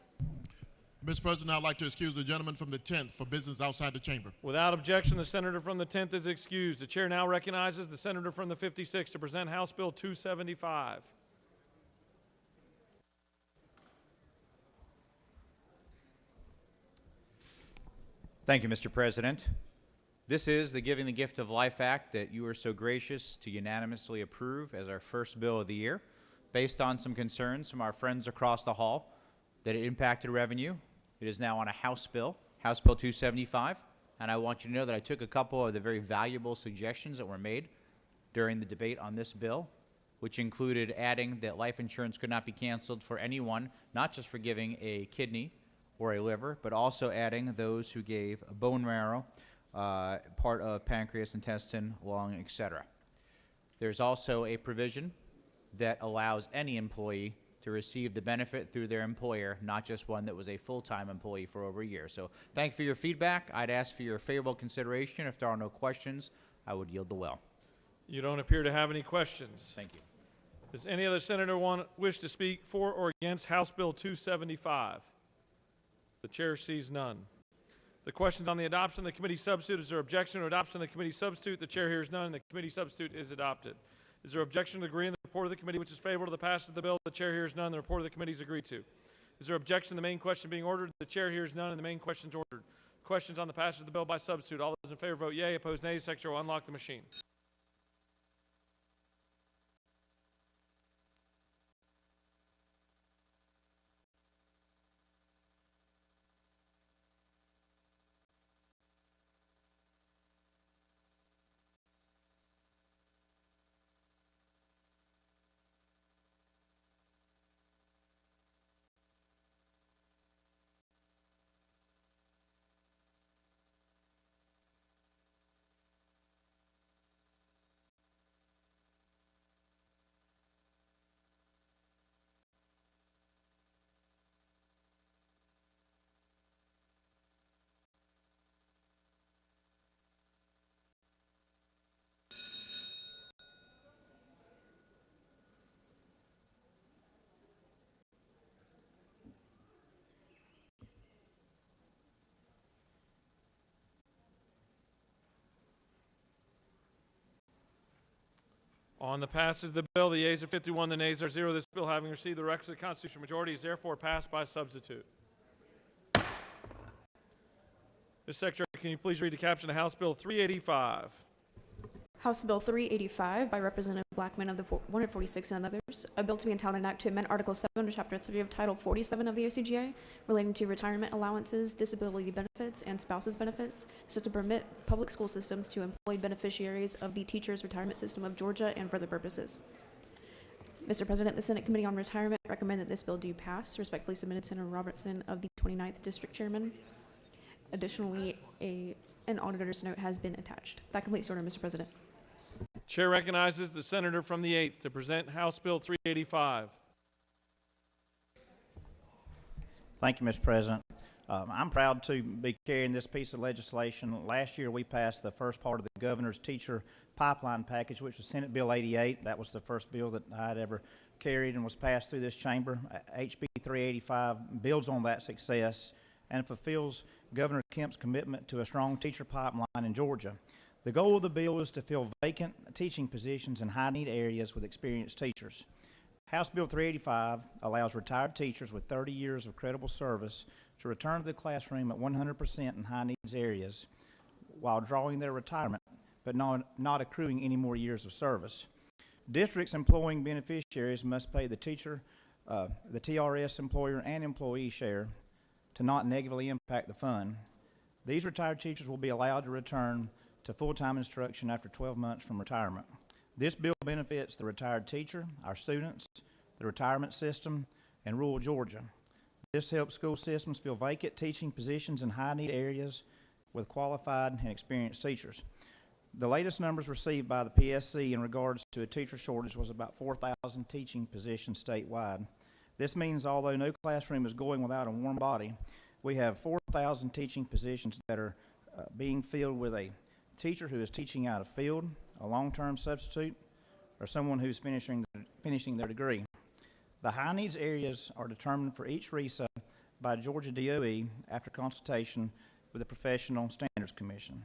Mr. President, I'd like to excuse the gentleman from the 10th for business outside the chamber. Without objection, the senator from the 10th is excused. The chair now recognizes the senator from the 56th to present House Bill 275. Thank you, Mr. President. This is the Giving the Gift of Life Act that you are so gracious to unanimously approve as our first bill of the year, based on some concerns from our friends across the hall that it impacted revenue. It is now on a House Bill, House Bill 275, and I want you to know that I took a couple of the very valuable suggestions that were made during the debate on this bill, which included adding that life insurance could not be canceled for anyone, not just for giving a kidney or a liver, but also adding those who gave a bone marrow, part of pancreas, intestine, lung, etc. There's also a provision that allows any employee to receive the benefit through their employer, not just one that was a full-time employee for over a year. So thank you for your feedback. I'd ask for your favorable consideration. If there are no questions, I would yield the well. You don't appear to have any questions. Thank you. Does any other senator wish to speak for or against House Bill 275? The chair sees none. The questions on the adoption of the committee substitute. Is there objection to adoption of the committee substitute? The chair hears none, and the committee substitute is adopted. Is there objection to agree in the report of the committee which is favorable to the passage of the bill? The chair hears none. The report of the committee is agreed to. Is there objection to the main question being ordered? The chair hears none, and the main question is ordered. Questions on the passage of the bill by substitute. All those in favor vote yea. Opposed nay. Secretary will unlock the machine. On the passage of the bill, the yeas are 51, the nays are 0. This bill, having received the requisite constitutional majority, is therefore passed by substitute. Mr. Secretary, can you please read the caption of House Bill 385? House Bill 385 by Representative Blackman of the 146 and others, a bill to be entitled an act to amend Article 7 of Chapter 3 of Title 47 of the OCGA relating to retirement allowances, disability benefits, and spouses benefits, so to permit public school systems to employ beneficiaries of the Teachers Retirement System of Georgia and for other purposes. Mr. President, the Senate Committee on Retirement recommend that this bill do pass. Respectfully submitted, Senator Robertson of the 29th District Chairman. Additionally, an auditor's note has been attached. That completes the order, Mr. President. Chair recognizes the senator from the 8th to present House Bill 385. Thank you, Mr. President. I'm proud to be carrying this piece of legislation. Last year, we passed the first part of the governor's teacher pipeline package, which was Senate Bill 88. That was the first bill that I had ever carried and was passed through this chamber. HB 385 builds on that success and fulfills Governor Kemp's commitment to a strong teacher pipeline in Georgia. The goal of the bill is to fill vacant teaching positions in high-need areas with experienced teachers. House Bill 385 allows retired teachers with 30 years of credible service to return to the classroom at 100% in high-needs areas while drawing their retirement, but not accruing any more years of service. Districts employing beneficiaries must pay the teacher, the TRS employer, and employee share to not negatively impact the fund. These retired teachers will be allowed to return to full-time instruction after 12 months from retirement. This bill benefits the retired teacher, our students, the retirement system, and rural Georgia. This helps school systems fill vacant teaching positions in high-need areas with qualified and experienced teachers. The latest numbers received by the PSC in regards to a teacher shortage was about 4,000 teaching positions statewide. This means although no classroom is going without a warm body, we have 4,000 teaching positions that are being filled with a teacher who is teaching out of field, a long-term substitute, or someone who's finishing their degree. The high needs areas are determined for each RESA by Georgia DOE after consultation with the Professional Standards Commission.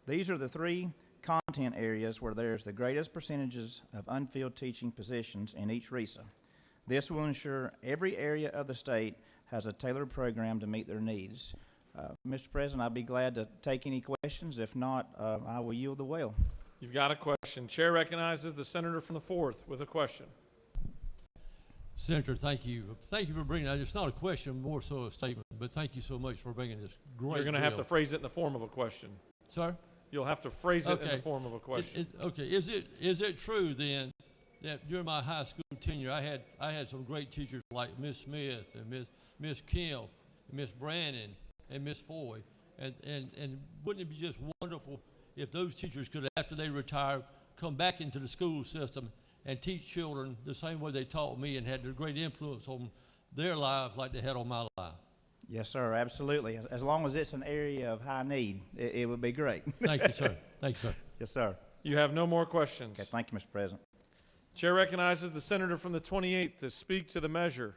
These are the three content areas where there's the greatest percentages of unfilled teaching positions in each RESA. This will ensure every area of the state has a tailored program to meet their needs. Mr. President, I'd be glad to take any questions. If not, I will yield the well. You've got a question. Chair recognizes the senator from the 4th with a question. Senator, thank you. Thank you for bringing that. It's not a question, more so a statement, but thank you so much for bringing this great You're going to have to phrase it in the form of a question. Sir? You'll have to phrase it in the form of a question. Okay. Is it true then that during my high school tenure, I had some great teachers like Miss Smith and Miss Kim, Miss Brannon, and Miss Foy, and wouldn't it be just wonderful if those teachers could, after they retire, come back into the school system and teach children the same way they taught me and had a great influence on their lives like they had on my life? Yes, sir, absolutely. As long as it's an area of high need, it would be great. Thank you, sir. Thank you, sir. Yes, sir. You have no more questions. Okay, thank you, Mr. President. Chair recognizes the senator from the 28th to speak to the measure.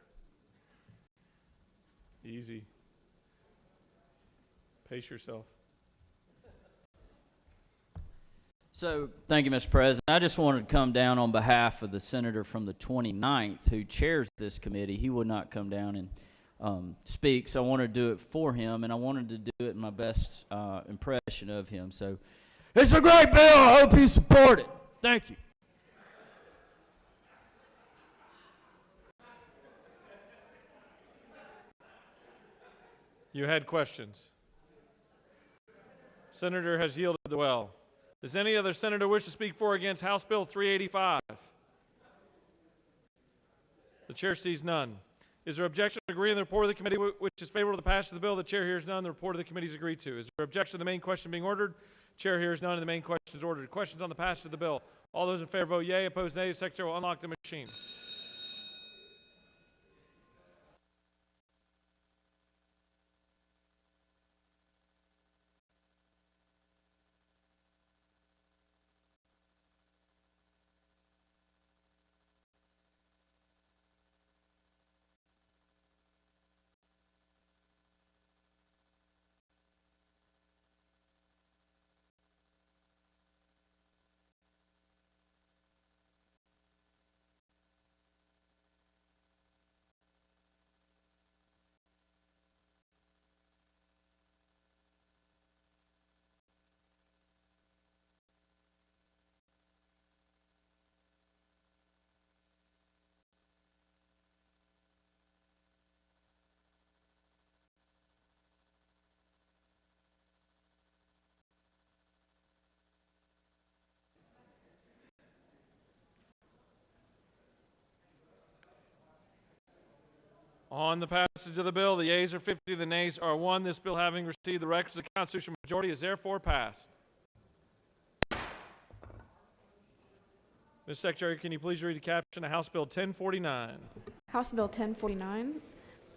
Easy. Pace yourself. So, thank you, Mr. President. I just wanted to come down on behalf of the senator from the 29th who chairs this committee. He would not come down and speak, so I wanted to do it for him, and I wanted to do it in my best impression of him. So, it's a great bill. I hope you support it. Thank you. You had questions. Senator has yielded the well. Does any other senator wish to speak for or against House Bill 385? The chair sees none. Is there objection to agree in the report of the committee which is favorable to the passage of the bill? The chair hears none. The report of the committee is agreed to. Is there objection to the main question being ordered? Chair hears none and the main question is ordered. Questions on the passage of the bill? All those in favor vote yea. Opposed nay. The secretary will unlock the machine. On the passage of the bill, the yeas are 50, the nays are 1. This bill, having received the requisite constitutional majority, is therefore passed. Ms. Secretary, can you please read the caption of House Bill 1049? House Bill 1049,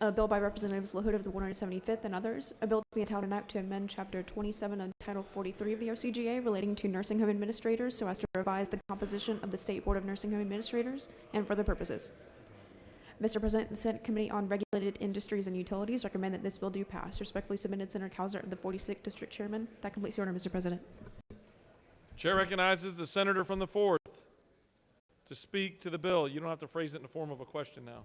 a bill by Representatives LaHood of the 175th and others, a bill to be entitled an act to amend Chapter 27 of Title 43 of the RCGA relating to nursing home administrators so as to revise the composition of the State Board of Nursing Home Administrators and for other purposes. Mr. President, the Senate Committee on Regulated Industries and Utilities recommend that this bill do pass. Respectfully submitted, Senator Kauser of the 46th District Chairman. That completes the order, Mr. President. Chair recognizes the senator from the 4th to speak to the bill. You don't have to phrase it in the form of a question now.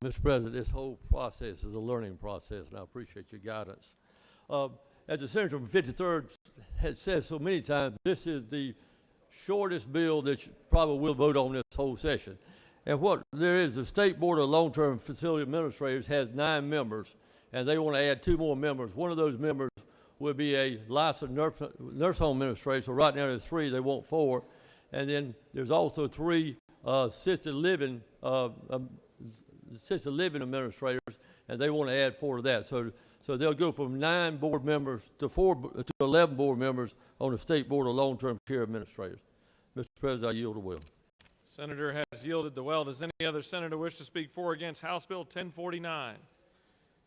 Mr. President, this whole process is a learning process, and I appreciate your guidance. As the senator from 53rd has said so many times, this is the shortest bill that you probably will vote on this whole session. And what there is, the State Board of Long-Term Facility Administrators has 9 members, and they want to add 2 more members. One of those members will be a licensed nurse home administrator. So right now there's 3, they want 4. And then there's also 3 assisted living administrators, and they want to add 4 to that. So they'll go from 9 board members to 11 board members on the State Board of Long-Term Care Administrators. Mr. President, I yield the will. Senator has yielded the well. Does any other senator wish to speak for or against House Bill 1049?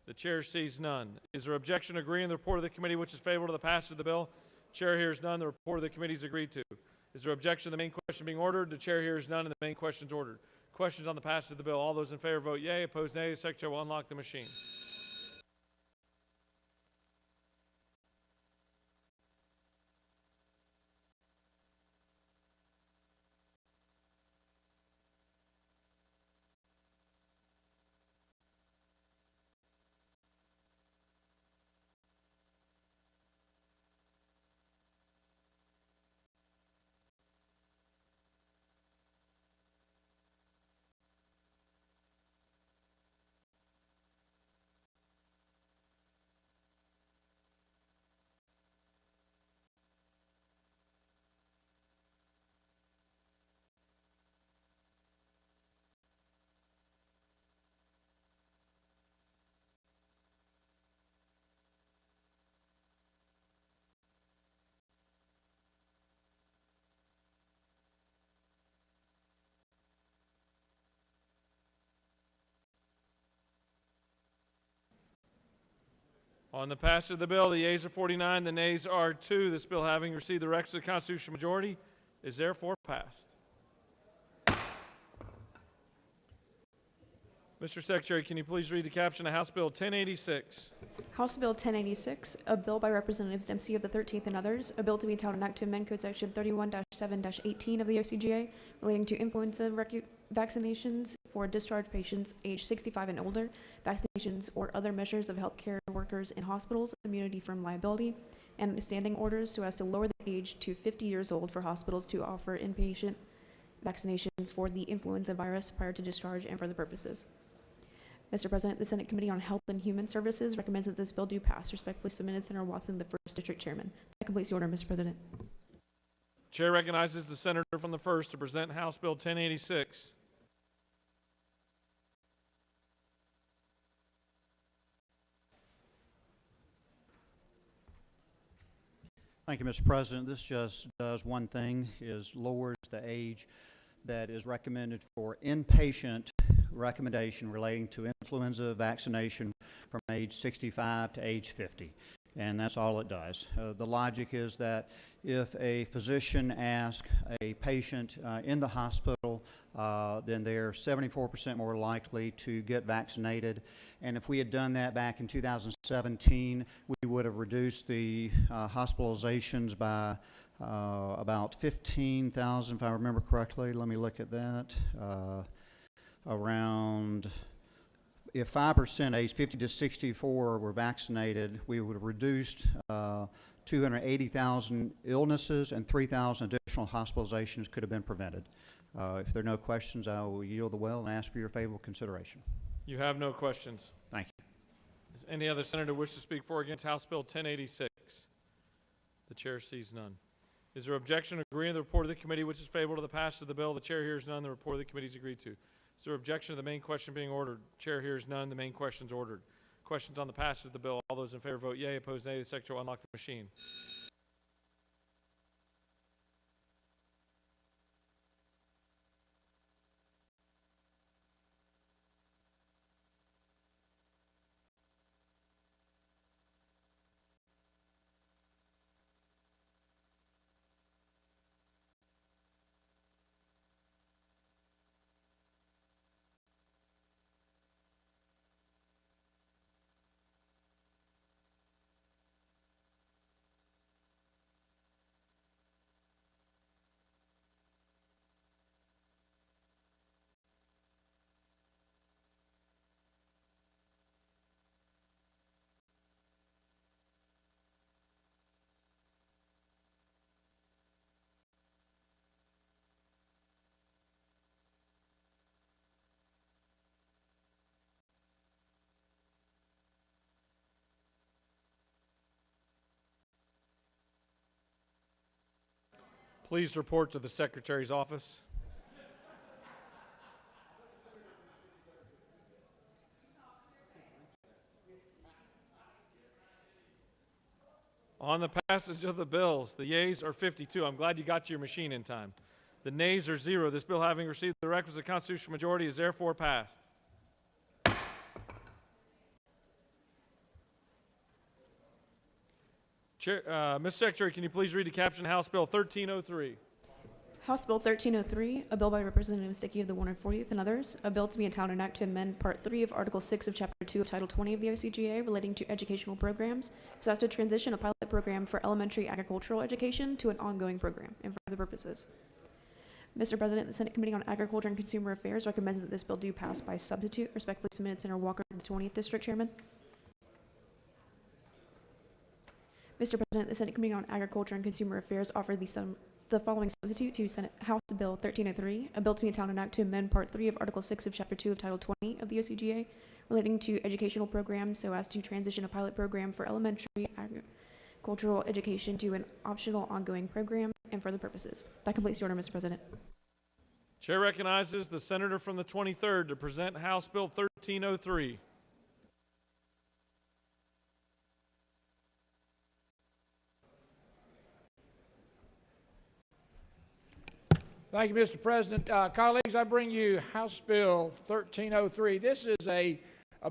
The chair sees none. Is there objection to agreeing the report of the committee which is favorable to the passage of the bill? Chair hears none. The report of the committee is agreed to. Is there objection to the main question being ordered? The chair hears none, and the main question is ordered. Questions on the passage of the bill? All those in favor vote yea. Opposed, nay. The Secretary will unlock the machine. On the passage of the bill, the yeas are 49, the nays are 2. This bill, having received the requisite constitutional majority, is therefore passed. Mr. Secretary, can you please read the caption of House Bill 1086? House Bill 1086, a bill by Representatives Dempsey of the 13th and others, a bill to be entitled an act to amend Code Section 31-7-18 of the OCGA relating to influenza vaccinations for discharged patients aged 65 and older, vaccinations or other measures of healthcare workers in hospitals, immunity from liability, and standing orders so as to lower the age to 50 years old for hospitals to offer inpatient vaccinations for the influenza virus prior to discharge and for other purposes. Mr. President, the Senate Committee on Health and Human Services recommends that this bill do pass. Respectfully submitted, Senator Watson, the 1st District Chairman. That completes the order, Mr. President. Chair recognizes the senator from the 1st to present House Bill 1086. Thank you, Mr. President. This just does one thing, is lowers the age that is recommended for inpatient recommendation relating to influenza vaccination from age 65 to age 50. And that's all it does. The logic is that if a physician asks a patient in the hospital, then they're 74% more likely to get vaccinated. And if we had done that back in 2017, we would have reduced the hospitalizations by about 15,000, if I remember correctly. Let me look at that. Around, if 5% aged 50 to 64 were vaccinated, we would have reduced 280,000 illnesses and 3,000 additional hospitalizations could have been prevented. If there are no questions, I will yield the well and ask for your favorable consideration. You have no questions. Thank you. Does any other senator wish to speak for or against House Bill 1086? The chair sees none. Is there objection to agreeing to the report of the committee which is favorable to the passage of the bill? The chair hears none. The report of the committee is agreed to. Is there objection to the main question being ordered? Chair hears none. The main question is ordered. Questions on the passage of the bill. All those in favor vote yea. Opposed nay. The secretary will unlock the machine. Please report to the Secretary's office. On the passage of the bills, the yeas are 52. I'm glad you got to your machine in time. The nays are 0. This bill, having received the requisite constitutional majority, is therefore passed. Chair, Mr. Secretary, can you please read the caption House Bill 1303? House Bill 1303, a bill by Representative Sticky of the 140th and others, a bill to be entitled an act to amend Part 3 of Article 6 of Chapter 2 of Title 20 of the OCGA relating to educational programs so as to transition a pilot program for elementary agricultural education to an ongoing program and for other purposes. Mr. President, the Senate Committee on Agriculture and Consumer Affairs recommends that this bill do pass by substitute. Respectfully submitted, Senator Walker, the 20th District Chairman. Mr. President, the Senate Committee on Agriculture and Consumer Affairs offered the following substitute to Senate House Bill 1303, a bill to be entitled an act to amend Part 3 of Article 6 of Chapter 2 of Title 20 of the OCGA relating to educational programs so as to transition a pilot program for elementary agricultural education to an optional ongoing program and for other purposes. That completes the order, Mr. President. Chair recognizes the senator from the 23rd to present House Bill 1303. Thank you, Mr. President. Colleagues, I bring you House Bill 1303. This is a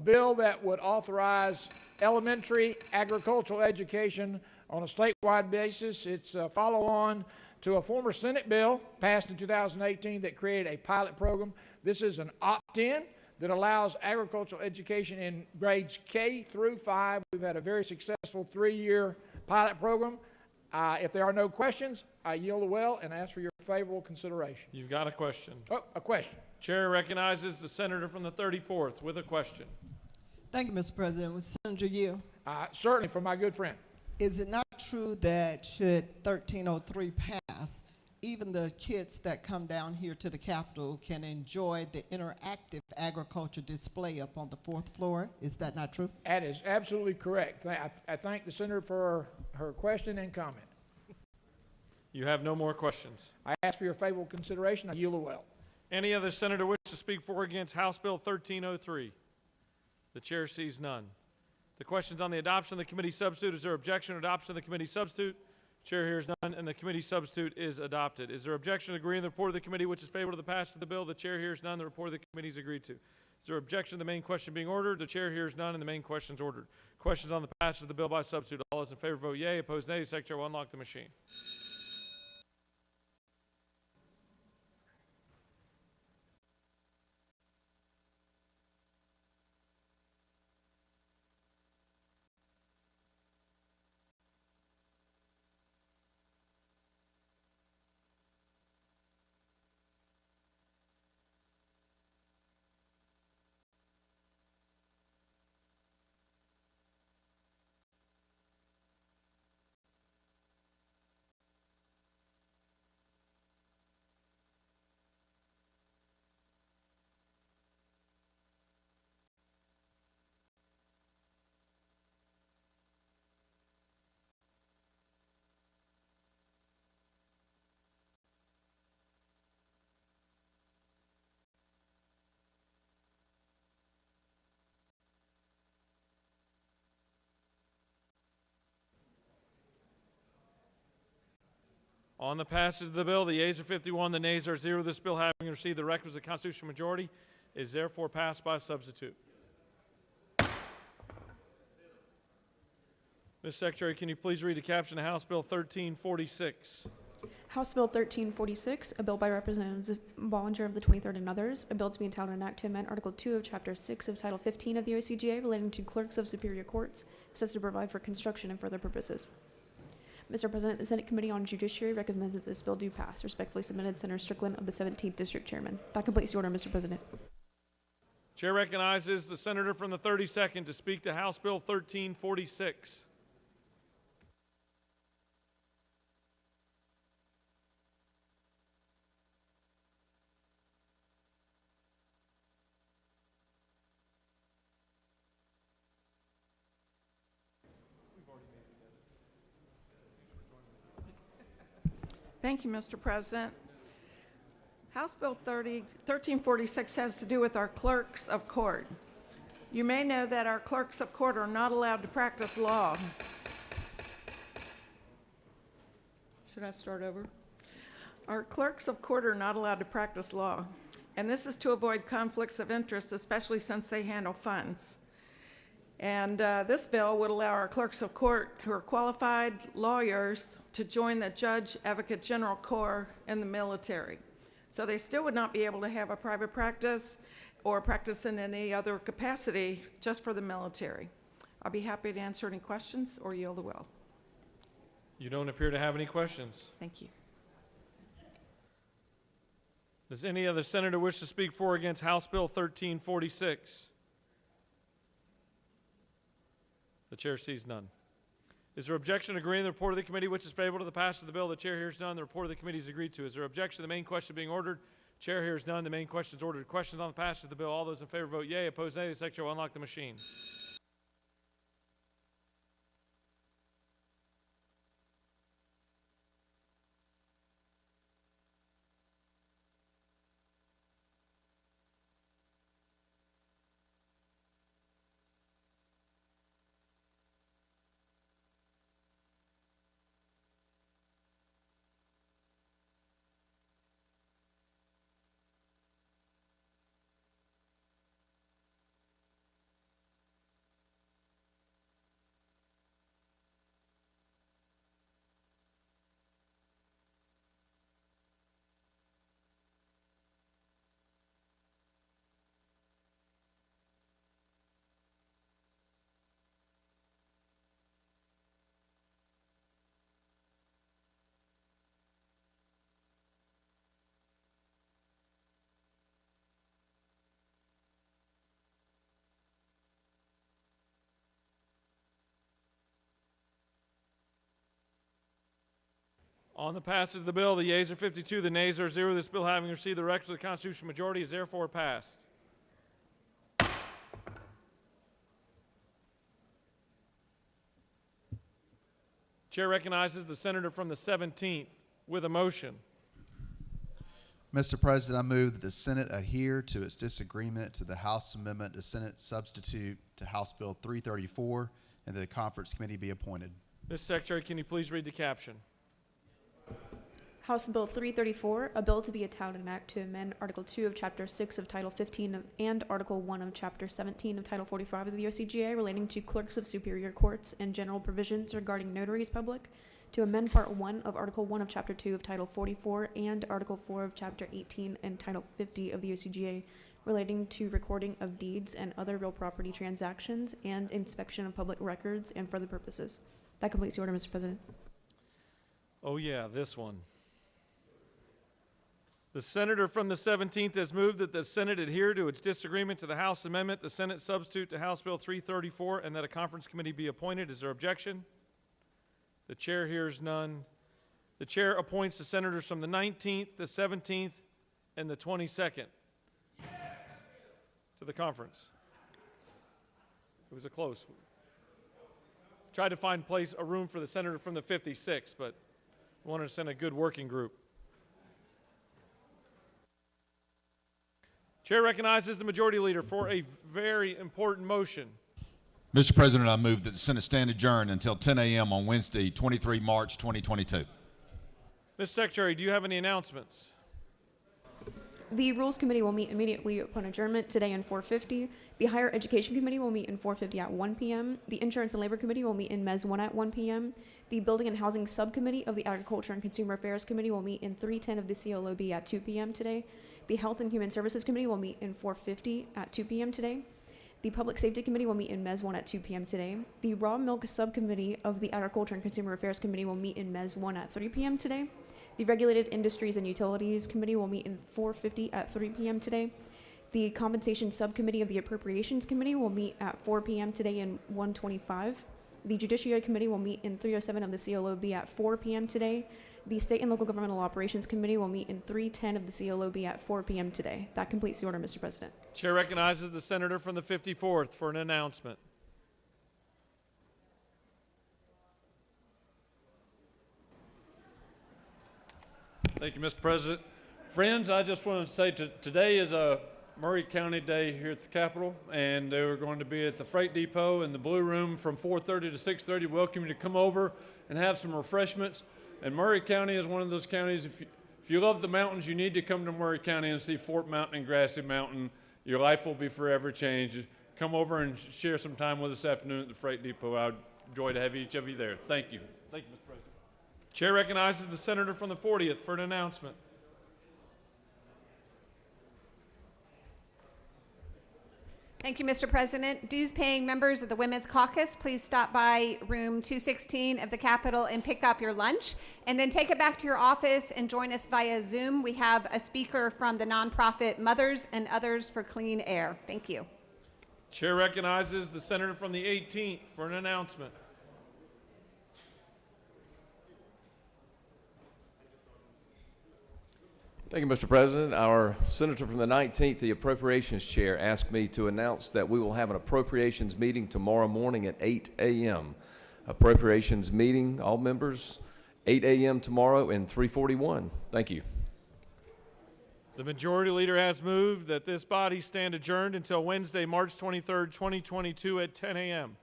bill that would authorize elementary agricultural education on a statewide basis. It's a follow-on to a former Senate bill passed in 2018 that created a pilot program. This is an opt-in that allows agricultural education in grades K through 5. We've had a very successful 3-year pilot program. If there are no questions, I yield the well and ask for your favorable consideration. You've got a question. Oh, a question. Chair recognizes the senator from the 34th with a question. Thank you, Mr. President. Was Senator Yield? Certainly, from my good friend. Is it not true that should 1303 pass, even the kids that come down here to the Capitol can enjoy the interactive agriculture display up on the 4th floor? Is that not true? That is absolutely correct. I thank the senator for her question and comment. You have no more questions. I ask for your favorable consideration. I yield the well. Any other senator wish to speak for or against House Bill 1303? The chair sees none. The question's on the adoption of the committee substitute. Is there objection to adoption of the committee substitute? Chair hears none, and the committee substitute is adopted. Is there objection to agreeing to the report of the committee which is favorable to the passage of the bill? The chair hears none. The report of the committee is agreed to. Is there objection to the main question being ordered? The chair hears none, and the main question is ordered. Questions on the passage of the bill by substitute. All those in favor vote yea. Opposed nay. The secretary will unlock the machine. On the passage of the bill, the yeas are 51, the nays are 0. This bill, having received the requisite constitutional majority, is therefore passed by substitute. Ms. Secretary, can you please read the caption of House Bill 1346? House Bill 1346, a bill by Representatives Bollinger of the 23rd and others, a bill to be entitled an act to amend Article 2 of Chapter 6 of Title 15 of the OCGA relating to clerks of superior courts, so as to provide for construction and further purposes. Mr. President, the Senate Committee on Judiciary recommends that this bill do pass. Respectfully submitted, Senator Strickland of the 17th District Chairman. That completes the order, Mr. President. Chair recognizes the senator from the 32nd to speak to House Bill 1346. Thank you, Mr. President. House Bill 1346 has to do with our clerks of court. You may know that our clerks of court are not allowed to practice law. Should I start over? Our clerks of court are not allowed to practice law, and this is to avoid conflicts of interest, especially since they handle funds. And this bill would allow our clerks of court who are qualified lawyers to join the Judge Advocate General Corps in the military. So they still would not be able to have a private practice or practice in any other capacity just for the military. I'll be happy to answer any questions or yield the will. You don't appear to have any questions. Thank you. Does any other senator wish to speak for or against House Bill 1346? The chair sees none. Is there objection to agreeing to the report of the committee which is favorable to the passage of the bill? The chair hears none. The report of the committee is agreed to. Is there objection to the main question being ordered? Chair hears none. The main question is ordered. Questions on the passage of the bill. All those in favor vote yea. Opposed nay. The secretary will unlock the machine. On the passage of the bill, the yeas are 52, the nays are 0. This bill, having received the requisite constitutional majority, is therefore passed. Chair recognizes the senator from the 17th with a motion. Mr. President, I move that the Senate adhere to its disagreement to the House amendment to Senate substitute to House Bill 334 and that the conference committee be appointed. Ms. Secretary, can you please read the caption? House Bill 334, a bill to be entitled an act to amend Article 2 of Chapter 6 of Title 15 and Article 1 of Chapter 17 of Title 45 of the OCGA relating to clerks of superior courts and general provisions regarding notaries public, to amend Part 1 of Article 1 of Chapter 2 of Title 44 and Article 4 of Chapter 18 and Title 50 of the OCGA relating to recording of deeds and other real property transactions and inspection of public records and for other purposes. That completes the order, Mr. President. Oh yeah, this one. The senator from the 17th has moved that the Senate adhere to its disagreement to the House amendment, the Senate substitute to House Bill 334, and that a conference committee be appointed. Is there objection? The chair hears none. The chair appoints the senators from the 19th, the 17th, and the 22nd to the conference. It was a close. Tried to find a room for the senator from the 56th, but wanted to send a good working group. Chair recognizes the majority leader for a very important motion. Mr. President, I move that the Senate stand adjourned until 10 a.m. on Wednesday, 23 March 2022. Ms. Secretary, do you have any announcements? The Rules Committee will meet immediately upon adjournment today in 4:50. The Higher Education Committee will meet in 4:50 at 1 p.m. The Insurance and Labor Committee will meet in Mez 1 at 1 p.m. The Building and Housing Subcommittee of the Agriculture and Consumer Affairs Committee will meet in 310 of the CLOB at 2 p.m. today. The Health and Human Services Committee will meet in 4:50 at 2 p.m. today. The Public Safety Committee will meet in Mez 1 at 2 p.m. today. The Raw Milk Subcommittee of the Agriculture and Consumer Affairs Committee will meet in Mez 1 at 3 p.m. today. The Regulated Industries and Utilities Committee will meet in 4:50 at 3 p.m. today. The Compensation Subcommittee of the Appropriations Committee will meet at 4 p.m. today in 125. The Judiciary Committee will meet in 307 of the CLOB at 4 p.m. today. The State and Local Governmental Operations Committee will meet in 310 of the CLOB at 4 p.m. today. That completes the order, Mr. President. Chair recognizes the senator from the 54th for an announcement. Thank you, Mr. President. Friends, I just want to say today is a Murray County Day here at the Capitol, and they were going to be at the Freight Depot in the Blue Room from 4:30 to 6:30. Welcome you to come over and have some refreshments. And Murray County is one of those counties, if you love the mountains, you need to come to Murray County and see Fort Mountain and Grassy Mountain. Your life will be forever changed. Come over and share some time with us this afternoon at the Freight Depot. I would enjoy to have each of you there. Thank you. Thank you, Mr. President. Chair recognizes the senator from the 40th for an announcement. Thank you, Mr. President. Dues-paying members of the Women's Caucus, please stop by room 216 of the Capitol and pick up your lunch, and then take it back to your office and join us via Zoom. We have a speaker from the nonprofit Mothers and Others for Clean Air. Thank you. Chair recognizes the senator from the 18th for an announcement. Thank you, Mr. President. Our senator from the 19th, the Appropriations Chair, asked me to announce that we will have an appropriations meeting tomorrow morning at 8 a.m. Appropriations meeting, all members, 8 a.m. tomorrow in 341. Thank you. The majority leader has moved that this body stand adjourned until Wednesday, March 23rd, 2022 at 10 a.m.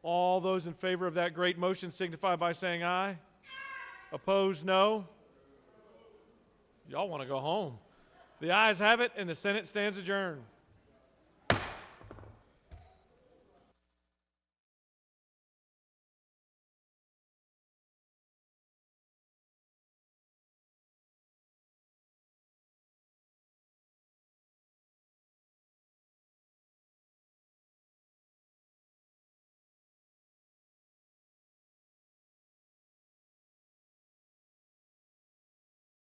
All those in favor of that great motion signify by saying aye. Opposed, no. Y'all want to go home. The ayes have it, and the Senate stands adjourned.